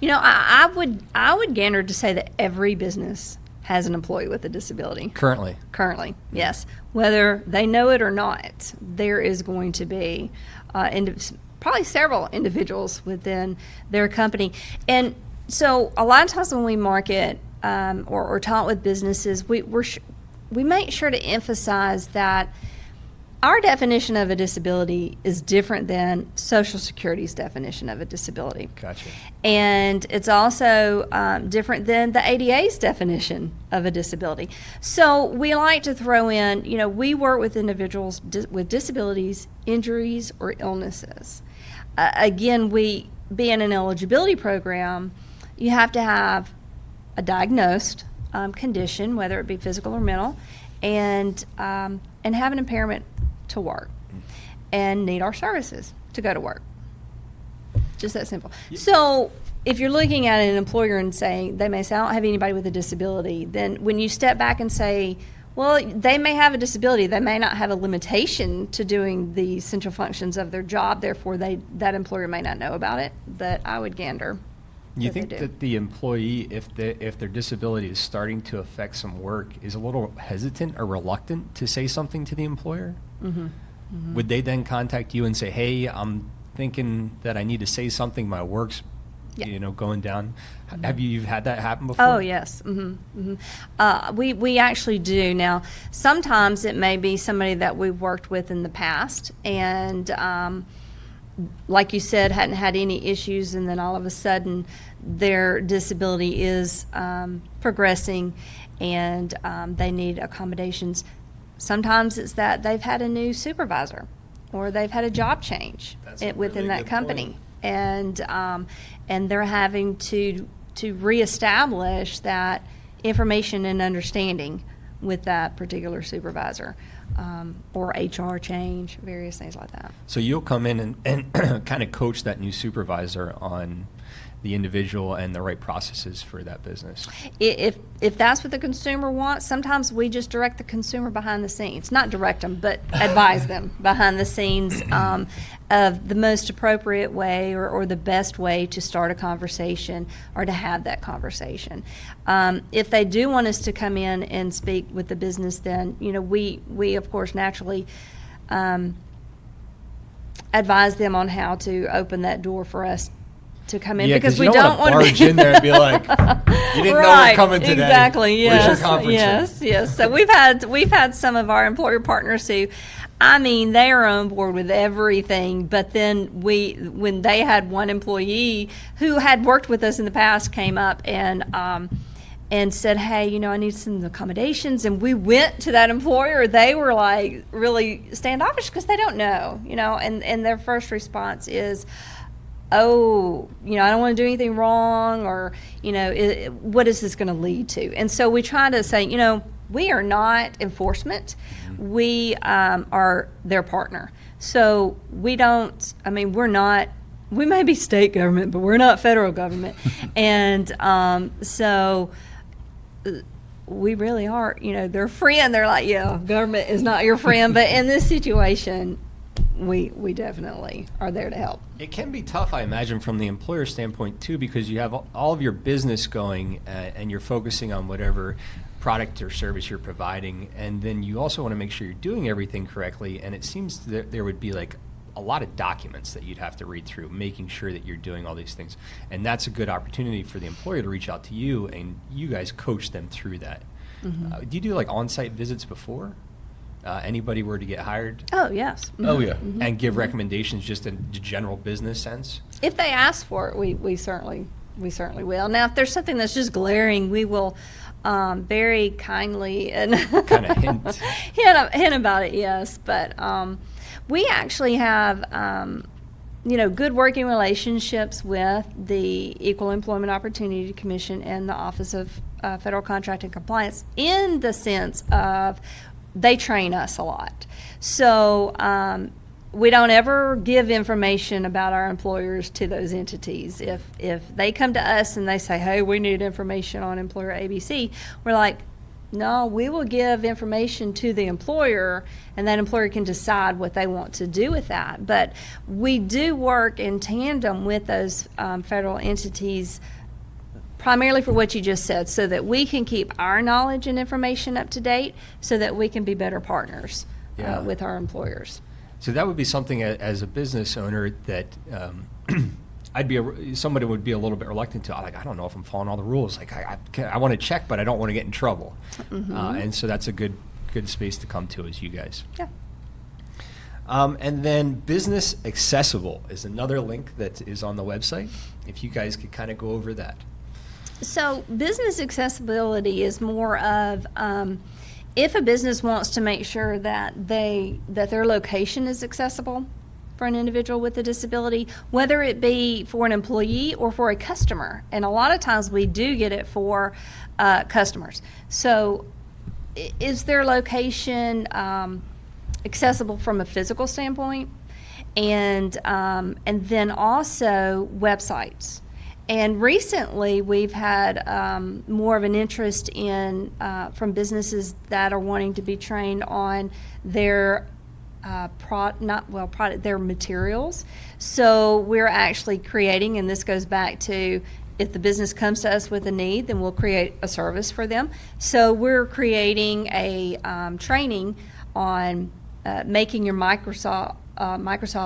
I would gander to say that every business has an employee with a disability. Currently, yes. Whether they know it or not, there is going to be probably several individuals within their company. And so a lot of times when we market or talk with businesses, we make sure to emphasize that our definition of a disability is different than Social Security's definition of a disability. Gotcha. And it's also different than the ADA's definition of a disability. So we like to throw in, we work with individuals with disabilities, injuries, or illnesses. Again, we being an eligibility program, you have to have a diagnosed condition, whether it be physical or mental, and have an impairment to work and need our services to go to work. Just that simple. So if you're looking at an employer and saying, they may say, I don't have anybody with a disability, then when you step back and say, well, they may have a disability, they may not have a limitation to doing the essential functions of their job, therefore that employer may not know about it, but I would gander. You think that the employee, if their disability is starting to affect some work, is a little hesitant or reluctant to say something to the employer? Mm-hmm. Mm-hmm. Would they then contact you and say, hey, I'm thinking that I need to say something, my work's going down? Mm-hmm. Have you had that happen before? Oh, yes. Mm-hmm. Mm-hmm. We actually do. Now, sometimes it may be somebody that we've worked with in the past and like you said, hadn't had any issues, and then all of a sudden their disability is progressing and they need accommodations. Sometimes it's that they've had a new supervisor or they've had a job change within that company. And they're having to reestablish that information and understanding with that particular supervisor. or HR change, various things like that. So you'll come in and kind of coach that new supervisor on the individual and the right processes for that business. If that's what the consumer wants, sometimes we just direct the consumer behind the scenes. Not direct them, but advise them behind the scenes of the most appropriate way or the best way to start a conversation or to have that conversation. If they do want us to come in and speak with the business, then we of course naturally advise them on how to open that door for us to come in, because we don't want to barge in there and be like, you didn't know we're coming today. Exactly. Where's Yes. your conference room? Yes. So we've had some of our employer partners who, they are on board with everything. But then when they had one employee who had worked with us in the past came up and said, hey, I need some accommodations, and we went to that employer, they were like really standoffish because they don't know, and their first response is, oh, I don't want to do anything wrong, or, what is this going to lead to? And so we try to say, we are not enforcement. We are their partner. So we don't, we're not, we may be state government, but we're not federal government. And so we really are, their friend. They're like, yeah, government is not your friend. But in this situation, we definitely are there to help. It can be tough, I imagine, from the employer standpoint, too, because you have all of your business going and you're focusing on whatever product or service you're providing, and then you also want to make sure you're doing everything correctly, and it seems that there would be like a lot of documents that you'd have to read through, making sure that you're doing all these things. And that's a good opportunity for the employer to reach out to you, and you guys coach them through that. Do you do like on-site visits before anybody were to get hired? Oh, yes. Oh, yeah. And give recommendations just in the general business sense? If they ask for it, we certainly will. Now, if there's something that's just glaring, we will very kindly and kind of hint about it, yes. But we actually have good working relationships with the Equal Employment Opportunity Commission and the Office of Federal Contract and Compliance, in the sense of they train us a lot. So we don't ever give information about our employers to those entities. If they come to us and they say, hey, we need information on employer ABC, we're like, no, we will give information to the employer, and that employer can decide what they want to do with that. But we do work in tandem with those federal entities, primarily for what you just said, so that we can keep our knowledge and information up to date, so that we can be better partners with our employers. So that would be something as a business owner that somebody would be a little bit reluctant to. Like, I don't know if I'm following all the rules. Like, I want to check, but I don't want to get in trouble. And so that's a good space to come to as you guys. Yeah. And then business accessible is another link that is on the website. If you guys could kind of go over that. So business accessibility is more of if a business wants to make sure that their location is accessible for an individual with a disability, whether it be for an employee or for a customer. And a lot of times we do get it for customers. So is their location accessible from a physical standpoint? And then also websites. And recently, we've had more of an interest in from businesses that are wanting to be trained on their their materials. So we're actually creating, and this goes back to, if the business comes to us with a need, then we'll create a service for them. So we're creating a training on making your Microsoft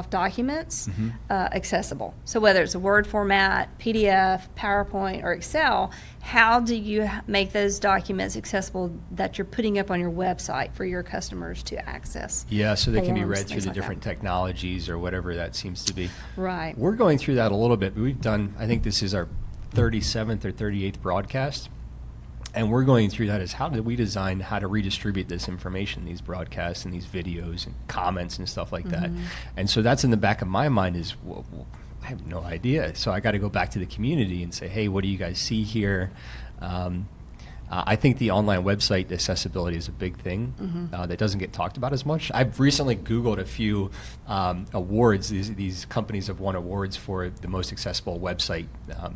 documents accessible. So whether it's a Word format, PDF, PowerPoint, or Excel, how do you make those documents accessible that you're putting up on your website for your customers to access? Yeah, so they can be Forms, read through things the like different that. technologies or whatever that seems to be. Right. We're going through that a little bit. We've done, I think this is our 37th or 38th broadcast. And we're going through that as how did we design how to redistribute this information, these broadcasts and these videos and comments and stuff like that. And so that's in the back of my mind is, well, I have no idea. So I got to go back to the community and say, hey, what do you guys see here? I think the online website accessibility is a big thing that doesn't get talked about as much. I've recently Googled a few awards. These companies have won awards for the most accessible website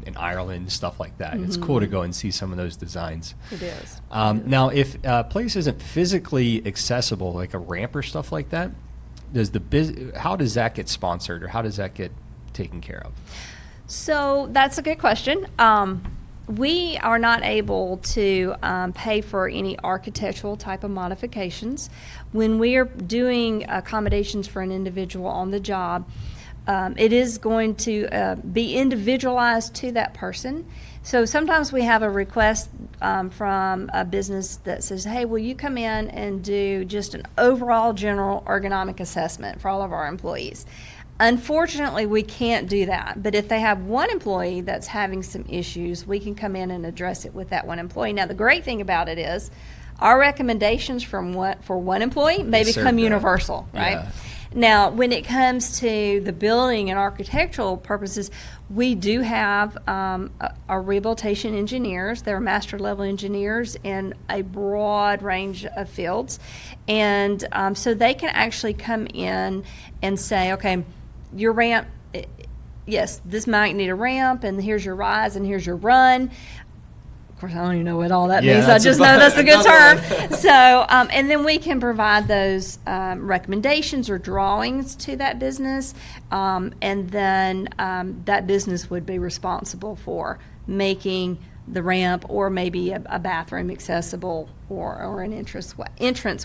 in Ireland, stuff like that. It's cool to go and see some of those designs. It is. Now, if a place isn't physically accessible, like a ramp or stuff like that, how does that get sponsored, or how does that get taken care of? So that's a good question. We are not able to pay for any architectural type of modifications. When we are doing accommodations for an individual on the job, it is going to be individualized to that person. So sometimes we have a request from a business that says, hey, will you come in and do just an overall general ergonomic assessment for all of our employees? Unfortunately, we can't do that. But if they have one employee that's having some issues, we can come in and address it with that one employee. Now, the great thing about it is our recommendations for one employee may become universal, right? Yeah. Now, when it comes to the building and architectural purposes, we do have our rehabilitation engineers. They're master level engineers in a broad range of fields. And so they can actually come in and say, okay, your ramp, yes, this might need a ramp, and here's your rise, and here's your run. Of course, I don't even know what all that means. I just know that's a good term. So, and then we can provide those recommendations or drawings to that business, and then that business would be responsible for making the ramp or maybe a bathroom accessible or an entrance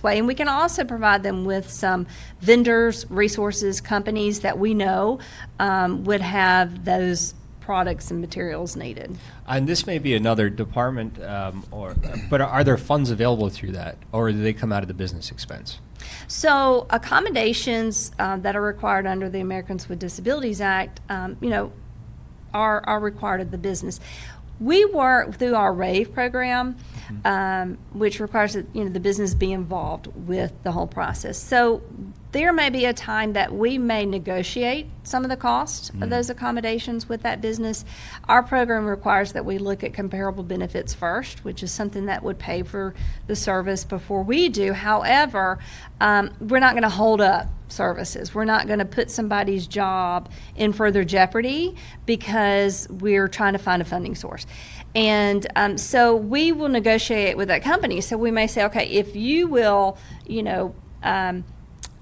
way. And we can also provide them with some vendors, resources, companies that we know would have those products and materials needed. And this may be another department, but are there funds available through that, or do they come out of the business expense? So accommodations that are required under the Americans with Disabilities Act, are required of the business. We work through our RAVE program, which requires that the business be involved with the whole process. So there may be a time that we may negotiate some of the costs of those accommodations with that business. Our program requires that we look at comparable benefits first, which is something that would pay for the service before we do. However, we're not going to hold up services. We're not going to put somebody's job in further jeopardy because we're trying to find a funding source. And so we will negotiate with that company. So we may say, okay, if you will,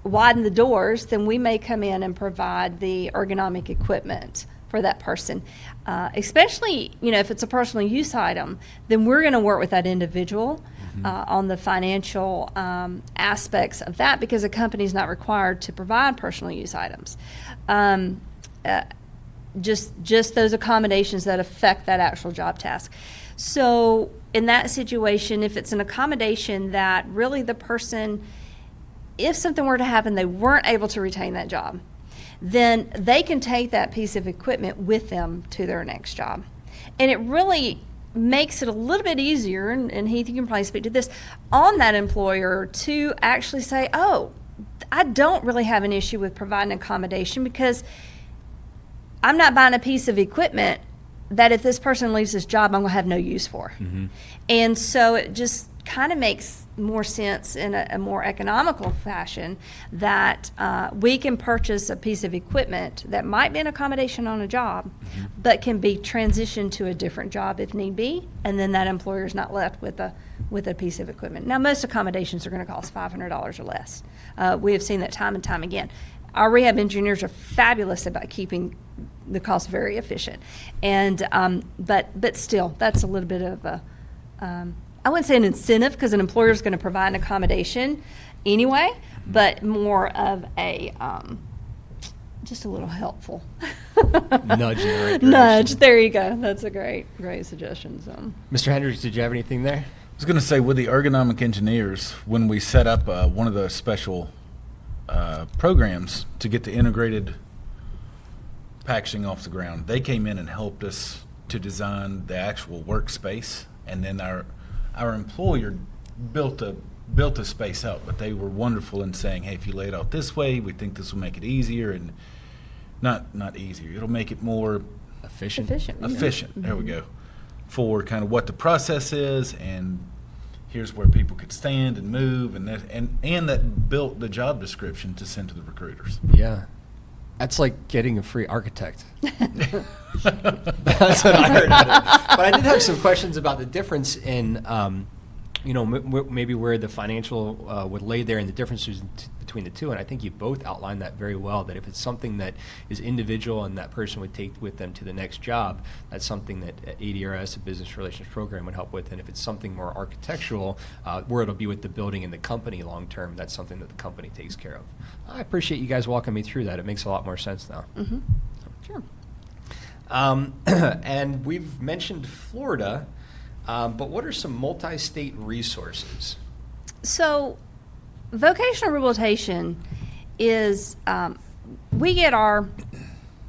widen the doors, then we may come in and provide the ergonomic equipment for that person. Especially, if it's a personal use item, then we're going to work with that individual on the financial aspects of that, because a company is not required to provide personal use items. Just those accommodations that affect that actual job task. So in that situation, if it's an accommodation that really the person, if something were to happen, they weren't able to retain that job, then they can take that piece of equipment with them to their next job. And it really makes it a little bit easier, and Heath, you can probably speak to this, on that employer to actually say, oh, I don't really have an issue with providing accommodation because I'm not buying a piece of equipment that if this person leaves this job, I'm going to have no use for. And so it just kind of makes more sense in a more economical fashion that we can purchase a piece of equipment that might be an accommodation on a job, but can be transitioned to a different job if need be, and then that employer is not left with a piece of equipment. Now, most accommodations are going to cost $500 or less. We have seen that time and time again. Our rehab engineers are fabulous about keeping the cost very efficient, and but still, that's a little bit of a I wouldn't say an incentive, because an employer is going to provide an accommodation anyway, but more of a just a little helpful Nudge in the right direction. nudge. There you go. That's a great suggestion. So, Mr. Hendricks, did you have anything there? I was going to say, with the ergonomic engineers, when we set up one of the special programs to get the integrated packaging off the ground, they came in and helped us to design the actual workspace, and then our employer built a space out, but they were wonderful in saying, hey, if you lay it out this way, we think this will make it easier, and not easier, it'll make it more Efficient. efficient. efficient. There we go. for kind of what the process is, and here's where people could stand and move, and that built the job description to send to the recruiters. Yeah. That's like getting a free architect. That's what I heard out of it. But I did have some questions about the difference in, maybe where the financial would lay there and the differences between the two. And I think you both outlined that very well, that if it's something that is individual and that person would take with them to the next job, that's something that ADRS, a business relations program, would help with. And if it's something more architectural, where it'll be with the building and the company long term, that's something that the company takes care of. I appreciate you guys walking me through that. It makes a lot more sense now. Mm-hmm. Sure. And we've mentioned Florida, but what are some multi-state resources? So, vocational rehabilitation is, we get our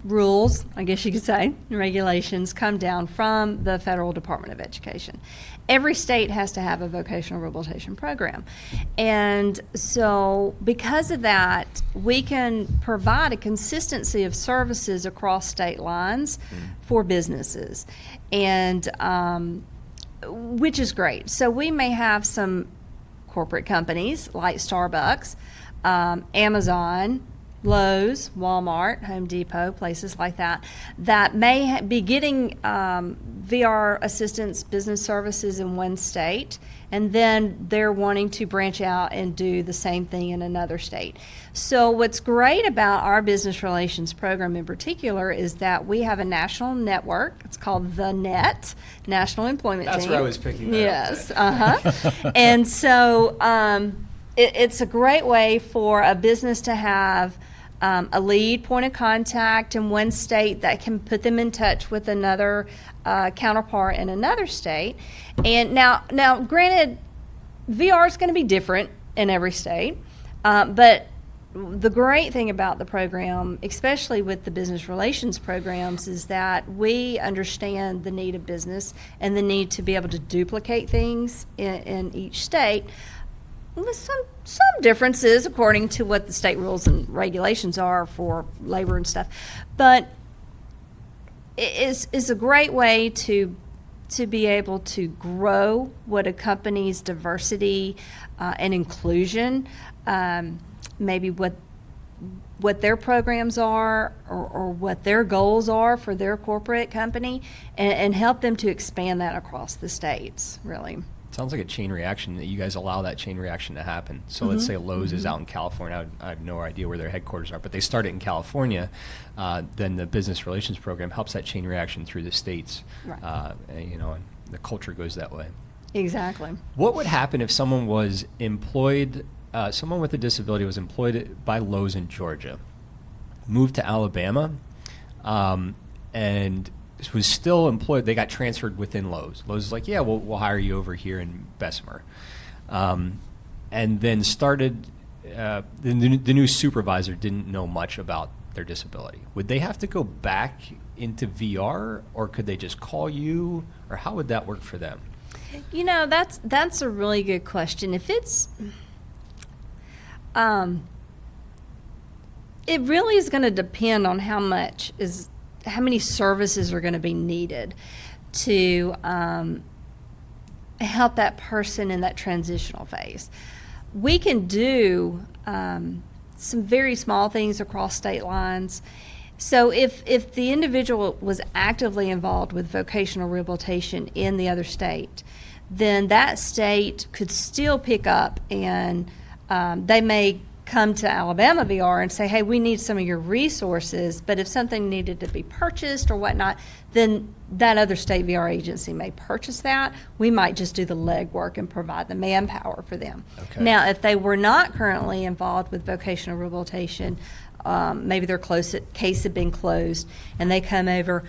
rules, I guess you could say, regulations come down from the Federal Department of Education. Every state has to have a vocational rehabilitation program. And so because of that, we can provide a consistency of services across state lines for businesses, and which is great. So we may have some corporate companies like Starbucks, Amazon, Lowe's, Walmart, Home Depot, places like that, that may be getting VR assistance business services in one state, and then they're wanting to branch out and do the same thing in another state. So what's great about our business relations program in particular is that we have a national network. It's called the NET, National Employment That's Team. where I was picking that Yes, up. And so it's a great way for a business to have a lead point of contact in one state that can put them in touch with another counterpart in another state. And now granted, VR is going to be different in every state, but the great thing about the program, especially with the business relations programs, is that we understand the need of business and the need to be able to duplicate things in each state, with some differences according to what the state rules and regulations are for labor and stuff. But it is a great way to be able to grow what a company's diversity and inclusion, maybe what their programs are, or what their goals are for their corporate company, and help them to expand that across the states, really. Sounds like a chain reaction, that you guys allow that chain reaction to happen. So let's say Lowe's is out in California. I have no idea where their headquarters are, but they start it in California. Then the business relations program helps that chain reaction through the states. Right. And the culture goes that way. Exactly. What would happen if someone was employed, someone with a disability was employed by Lowe's in Georgia, moved to Alabama, and was still employed? They got transferred within Lowe's. Lowe's is like, yeah, we'll hire you over here in Bessemer. And then started, the new supervisor didn't know much about their disability. Would they have to go back into VR, or could they just call you, or how would that work for them? That's a really good question. If it's, it really is going to depend on how many services are going to be needed to help that person in that transitional phase. We can do some very small things across state lines. So if the individual was actively involved with vocational rehabilitation in the other state, then that state could still pick up, and they may come to Alabama VR and say, hey, we need some of your resources, but if something needed to be purchased or whatnot, then that other state VR agency may purchase that. We might just do the legwork and provide the manpower for them. Okay. Now, if they were not currently involved with vocational rehabilitation, maybe their case had been closed, and they come over,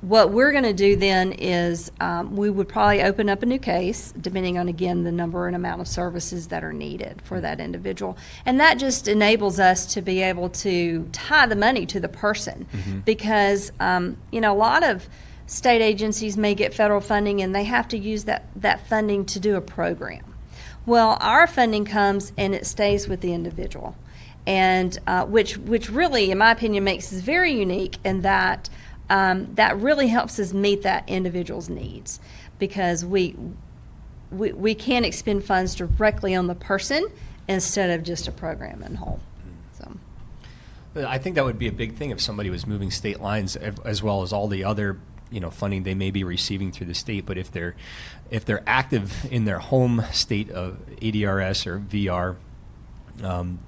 what we're going to do then is we would probably open up a new case, depending on, again, the number and amount of services that are needed for that individual. And that just enables us to be able to tie the money to the person, because, a lot of state agencies may get federal funding, and they have to use that funding to do a program. Well, our funding comes and it stays with the individual, and which really, in my opinion, makes us very unique in that that really helps us meet that individual's needs, because we can expend funds directly on the person instead of just a program in whole. So, I think that would be a big thing if somebody was moving state lines, as well as all the other funding they may be receiving through the state. But if they're active in their home state of ADRS or VR,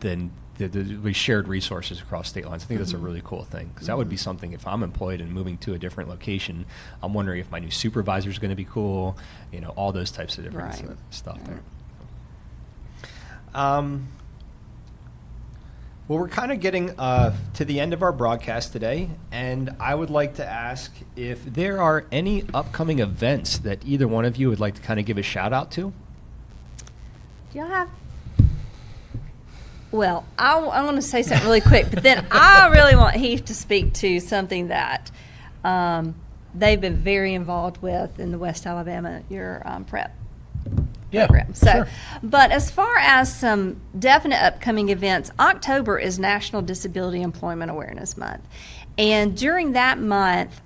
then there'll be shared resources across state lines. I think that's a really cool thing, because that would be something, if I'm employed and moving to a different location, I'm wondering if my new supervisor is going to be cool, all those types of different Right. stuff there. Well, we're kind of getting to the end of our broadcast today, and I would like to ask if there are any upcoming events that either one of you would like to kind of give a shout out to. do y'all have? Well, I want to say something really quick, but then I really want Heath to speak to something that they've been very involved with in the West Alabama, your prep program. So, sure. But as far as some definite upcoming events, October is National Disability Employment Awareness Month. And during that month,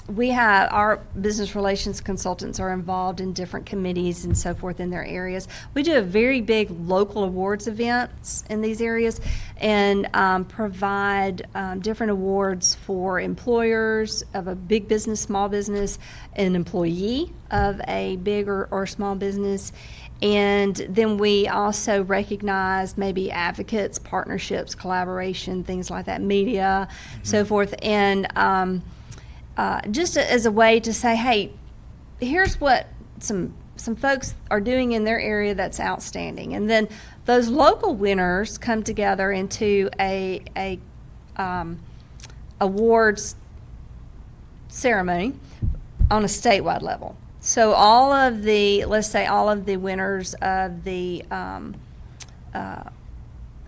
we have our business relations consultants are involved in different committees and so forth in their areas. We do a very big local awards events in these areas, and provide different awards for employers of a big business, small business, an employee of a big or small business. And then we also recognize maybe advocates, partnerships, collaboration, things like that, media, so forth. And just as a way to say, hey, here's what some folks are doing in their area that's outstanding. And then those local winners come together into a awards ceremony on a statewide level. So all of the, let's say all of the winners of the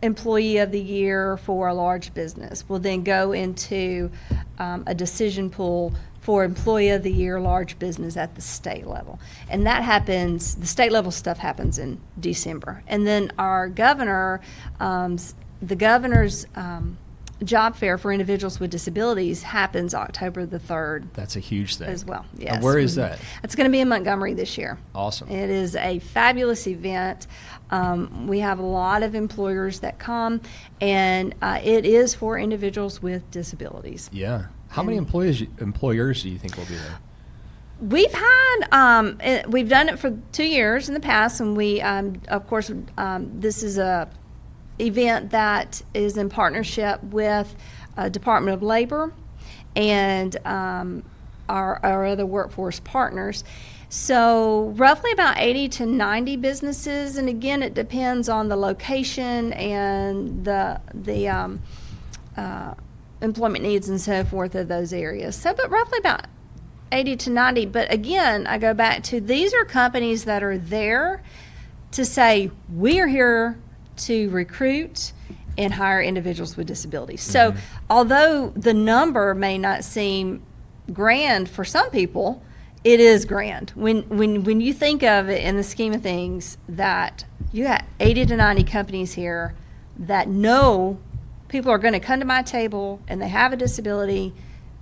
Employee of the Year for a large business will then go into a decision pool for Employee of the Year large business at the state level. And that happens, the state level stuff happens in December. And then our governor, the governor's job fair for individuals with disabilities happens October the 3rd. That's a huge thing. As well, yes. And where is that? It's going to be in Montgomery this year. Awesome. It is a fabulous event. We have a lot of employers that come, and it is for individuals with disabilities. Yeah. How many employers do you think will be there? We've had, we've done it for 2 years in the past, and we, of course, this is a event that is in partnership with Department of Labor and our other workforce partners. So roughly about 80 to 90 businesses, and again, it depends on the location and the employment needs and so forth of those areas. So, but roughly about 80 to 90. But again, I go back to, these are companies that are there to say, we are here to recruit and hire individuals with disabilities. So although the number may not seem grand for some people, it is grand. When you think of it in the scheme of things, that you got 80 to 90 companies here that know people are going to come to my table and they have a disability,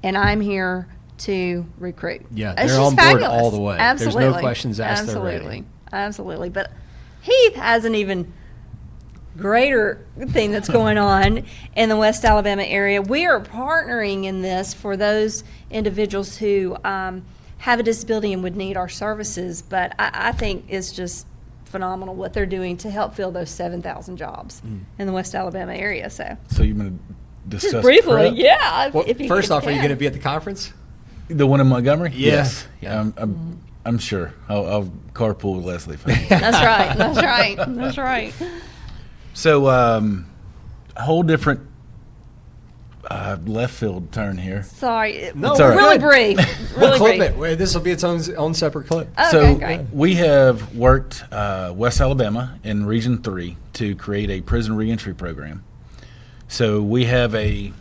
and I'm here to recruit. Yeah, it's they're just on fabulous. board all the way. Absolutely. There's no questions asked. Absolutely. They're ready. Absolutely. But Heath has an even greater thing that's going on in the West Alabama area. We are partnering in this for those individuals who have a disability and would need our services. But I think it's just phenomenal what they're doing to help fill those 7,000 jobs in the West Alabama area. So you're going to discuss just briefly, prep? yeah. Well, if you first off, are you can. going to be at the conference? The one in Montgomery? Yeah. Yes. I'm sure. I'll carpool with Leslie. That's right. That's right. That's right. So, a whole different left field turn here. Sorry. No, It's all right. Really good. brief. We'll Really clip brief. it. Wait, this will be its own separate clip. Okay, So great. we have worked West Alabama in Region 3 to create a prison reentry program. So we have okay,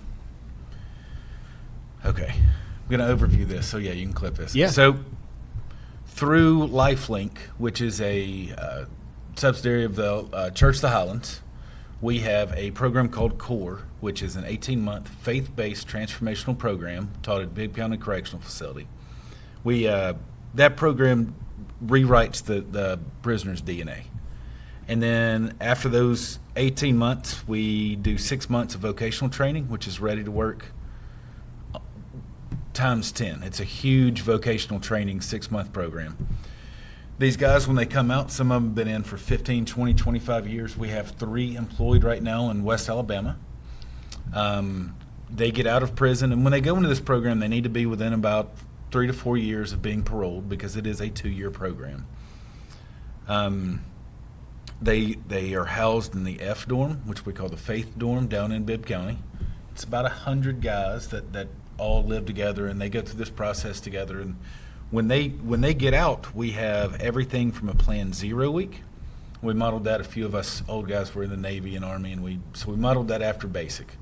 I'm going to overview this. So yeah, you can clip this. Yeah. So through LifeLink, which is a subsidiary of the Church of the Highlands, we have a program called CORE, which is an 18-month faith-based transformational program taught at Bibb County Correctional Facility. We that program rewrites the prisoner's DNA. And then after those 18 months, we do 6 months of vocational training, which is ready to work times 10. It's a huge vocational training 6-month program. These guys, when they come out, some of them have been in for 15, 20, 25 years. We have 3 employed right now in West Alabama. They get out of prison, and when they go into this program, they need to be within about 3 to 4 years of being paroled because it is a 2-year program. They are housed in the F dorm, which we call the Faith dorm, down in Bibb County. It's about 100 guys that all live together, and they go through this process together. And when they get out, we have everything from a Plan Zero week. We modeled that. A few of us old guys were in the Navy and Army, and we modeled that after basic.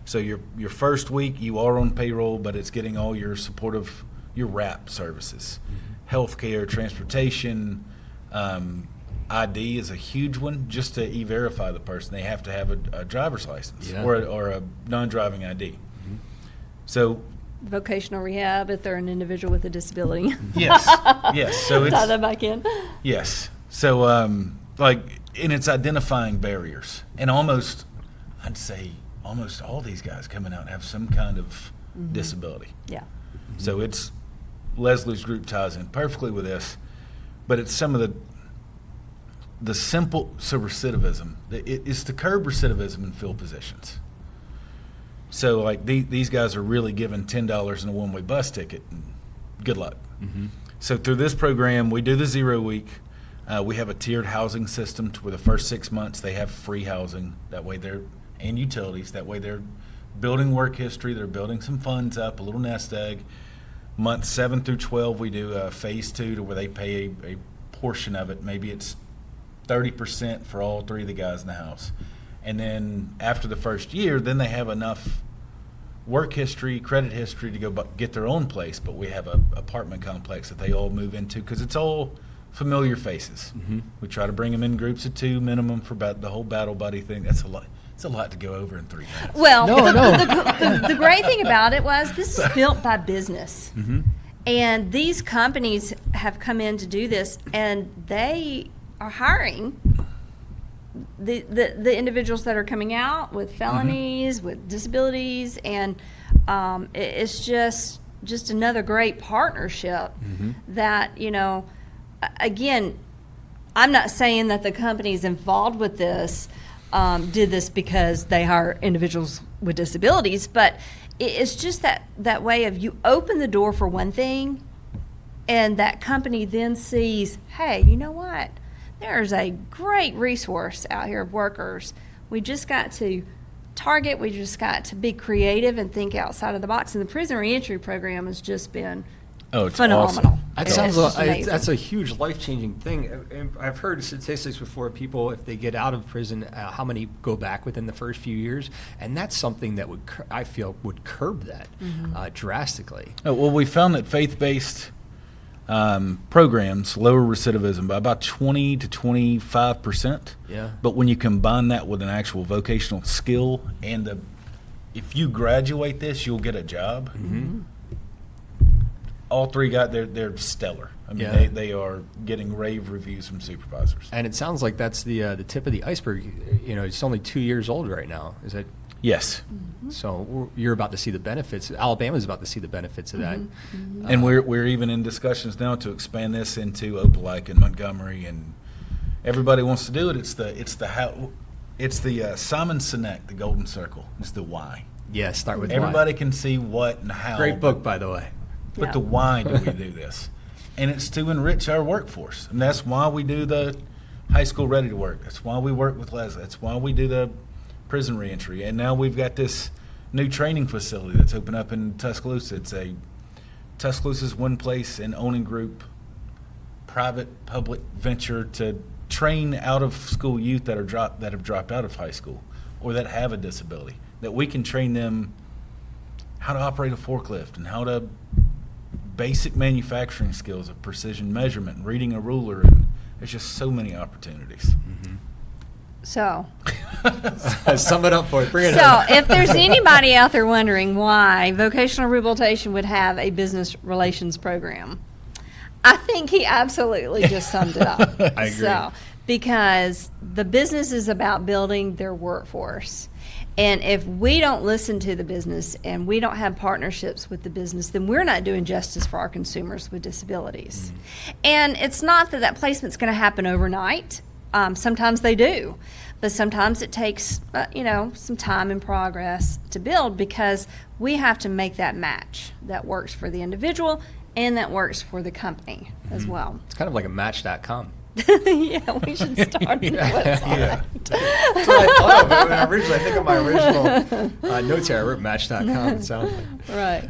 So your first week, you are on payroll, but it's getting all your supportive, your WRAP services, healthcare, transportation. ID is a huge one. Just to e-verify the person, they have to have a driver's license or a non-driving ID. So Vocational rehab if they're an individual with a disability. yes. So Tie that back in. Yes. So and it's identifying barriers, and I'd say almost all these guys coming out have some kind of disability. Yeah. So it's Leslie's group ties in perfectly with this, but it's some of the simple recidivism. It's to curb recidivism and fill positions. So like these guys are really given $10 in a one-way bus ticket, and good luck. So through this program, we do the 0 week. We have a tiered housing system to where the first 6 months they have free housing. That way and utilities. That way they're building work history. They're building some funds up, a little nest egg. Months 7 through 12, we do phase 2 to where they pay a portion of it. Maybe it's 30% for all 3 of the guys in the house. And then after the first year, then they have enough work history, credit history to go get their own place. But we have an apartment complex that they all move into because it's all familiar faces. We try to bring them in groups of 2 minimum for the whole battle buddy thing. That's a lot. It's a lot to go over in 3 minutes. Well, the great thing about it was this is built by business. And these companies have come in to do this, and they are hiring the individuals that are coming out with felonies, with disabilities, and it's just another great partnership that, again, I'm not saying that the companies involved with this did this because they hire individuals with disabilities, but it's just that way of you open the door for one thing, and that company then sees, hey, you know what? There's a great resource out here of workers. We just got to target, we just got to be creative and think outside of the box. And the prison reentry program has just been phenomenal. Awesome. That's a huge life-changing thing. And I've heard statistics before, people, if they get out of prison, how many go back within the first few years, and that's something that I feel would curb that drastically. Oh, well, we found that faith-based programs lower recidivism by about 20 to 25%. Yeah. But when you combine that with an actual vocational skill and if you graduate this, you'll get a job. All 3 they're stellar. I mean, they are getting rave reviews from supervisors. And it sounds like that's the tip of the iceberg. It's only 2 years old right now. Is that? Yes. So you're about to see the benefits. Alabama's about to see the benefits of that. And we're even in discussions now to expand this into Opelika and Montgomery, and everybody wants to do it. It's the Simon Sinek, the Golden Circle. It's the why. Yeah, start with everybody why. Can see what and how. Great book, by the way. But the why do we do this? And it's to enrich our workforce. And that's why we do the high school ready to work. That's why we work with Lesley. That's why we do the prison reentry. And now we've got this new training facility that's opened up in Tuscaloosa. Tuscaloosa's one place in owning group, private public venture to train out of school youth that have dropped out of high school or that have a disability, that we can train them how to operate a forklift and how to basic manufacturing skills of precision measurement and reading a ruler, and there's just so many opportunities. So, Sum it up for it. Bring it so home. if there's anybody out there wondering why vocational rehabilitation would have a business relations program, I think he absolutely just summed it up. I agree. So, because the business is about building their workforce. And if we don't listen to the business and we don't have partnerships with the business, then we're not doing justice for our consumers with disabilities. And it's not that that placement's going to happen overnight. Sometimes they do. But sometimes it takes, some time and progress to build, because we have to make that match that works for the individual and that works for the company as well. It's kind of like a Match.com. Yeah, we should start a website. That's what I thought of it when originally. I think of my original notes here, I wrote Match.com. It sounds like. Right.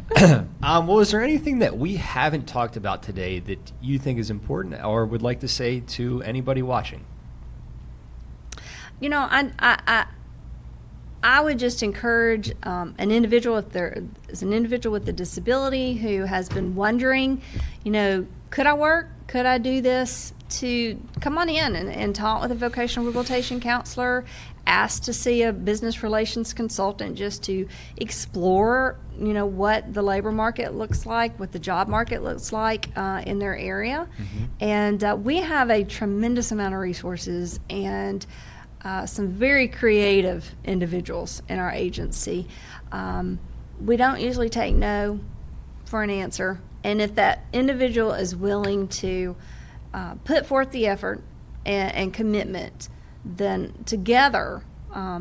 Well, is there anything that we haven't talked about today that you think is important or would like to say to anybody watching? I would just encourage an individual, if there is an individual with a disability who has been wondering, could I work? Could I do this? To come on in and talk with a vocational rehabilitation counselor, ask to see a business relations consultant just to explore, what the labor market looks like, what the job market looks like in their area. And we have a tremendous amount of resources and some very creative individuals in our agency. We don't usually take no for an answer. And if that individual is willing to put forth the effort and commitment, then together,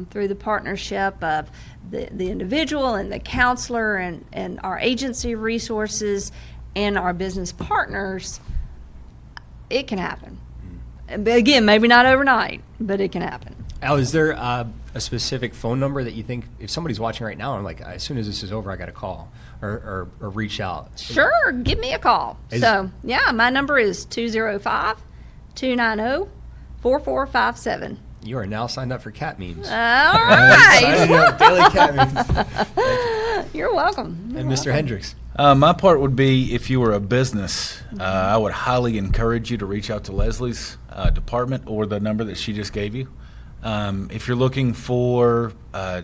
through the partnership of the individual and the counselor and our agency resources and our business partners, it can happen. Again, maybe not overnight, but it can happen. Al, is there a specific phone number that you think, if somebody's watching right now, and like, as soon as this is over, I got to call or reach out? Sure, give me a call. My number is 205-290-4457. You are now signed up for cat memes. All right. Signing up, daily cat memes. You're welcome. And Mr. Hendricks. My part would be, if you were a business, I would highly encourage you to reach out to Leslie's department or the number that she just gave you. If you're looking for a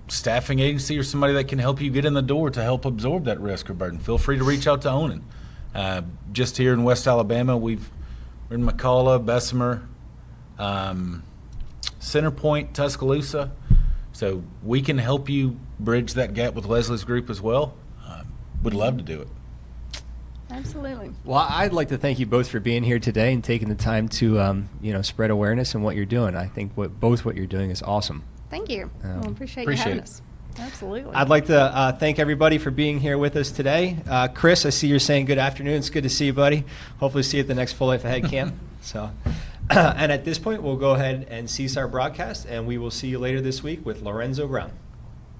staffing agency or somebody that can help you get in the door to help absorb that risk or burden, feel free to reach out to Onan. Just here in West Alabama, we're in McCalla, Bessemer, Centerpoint, Tuscaloosa. So we can help you bridge that gap with Leslie's group as well. Would love to do it. Absolutely. Well, I'd like to thank you both for being here today and taking the time to, spread awareness in what you're doing. I think what you're doing is awesome. Thank you. Well, appreciate you appreciate having it. us. Absolutely. I'd like to thank everybody for being here with us today. Chris, I see you're saying good afternoon. It's good to see you, buddy. Hopefully see you at the next Full Life Ahead camp. So, and at this point, we'll go ahead and cease our broadcast, and we will see you later this week with Lorenzo Brown.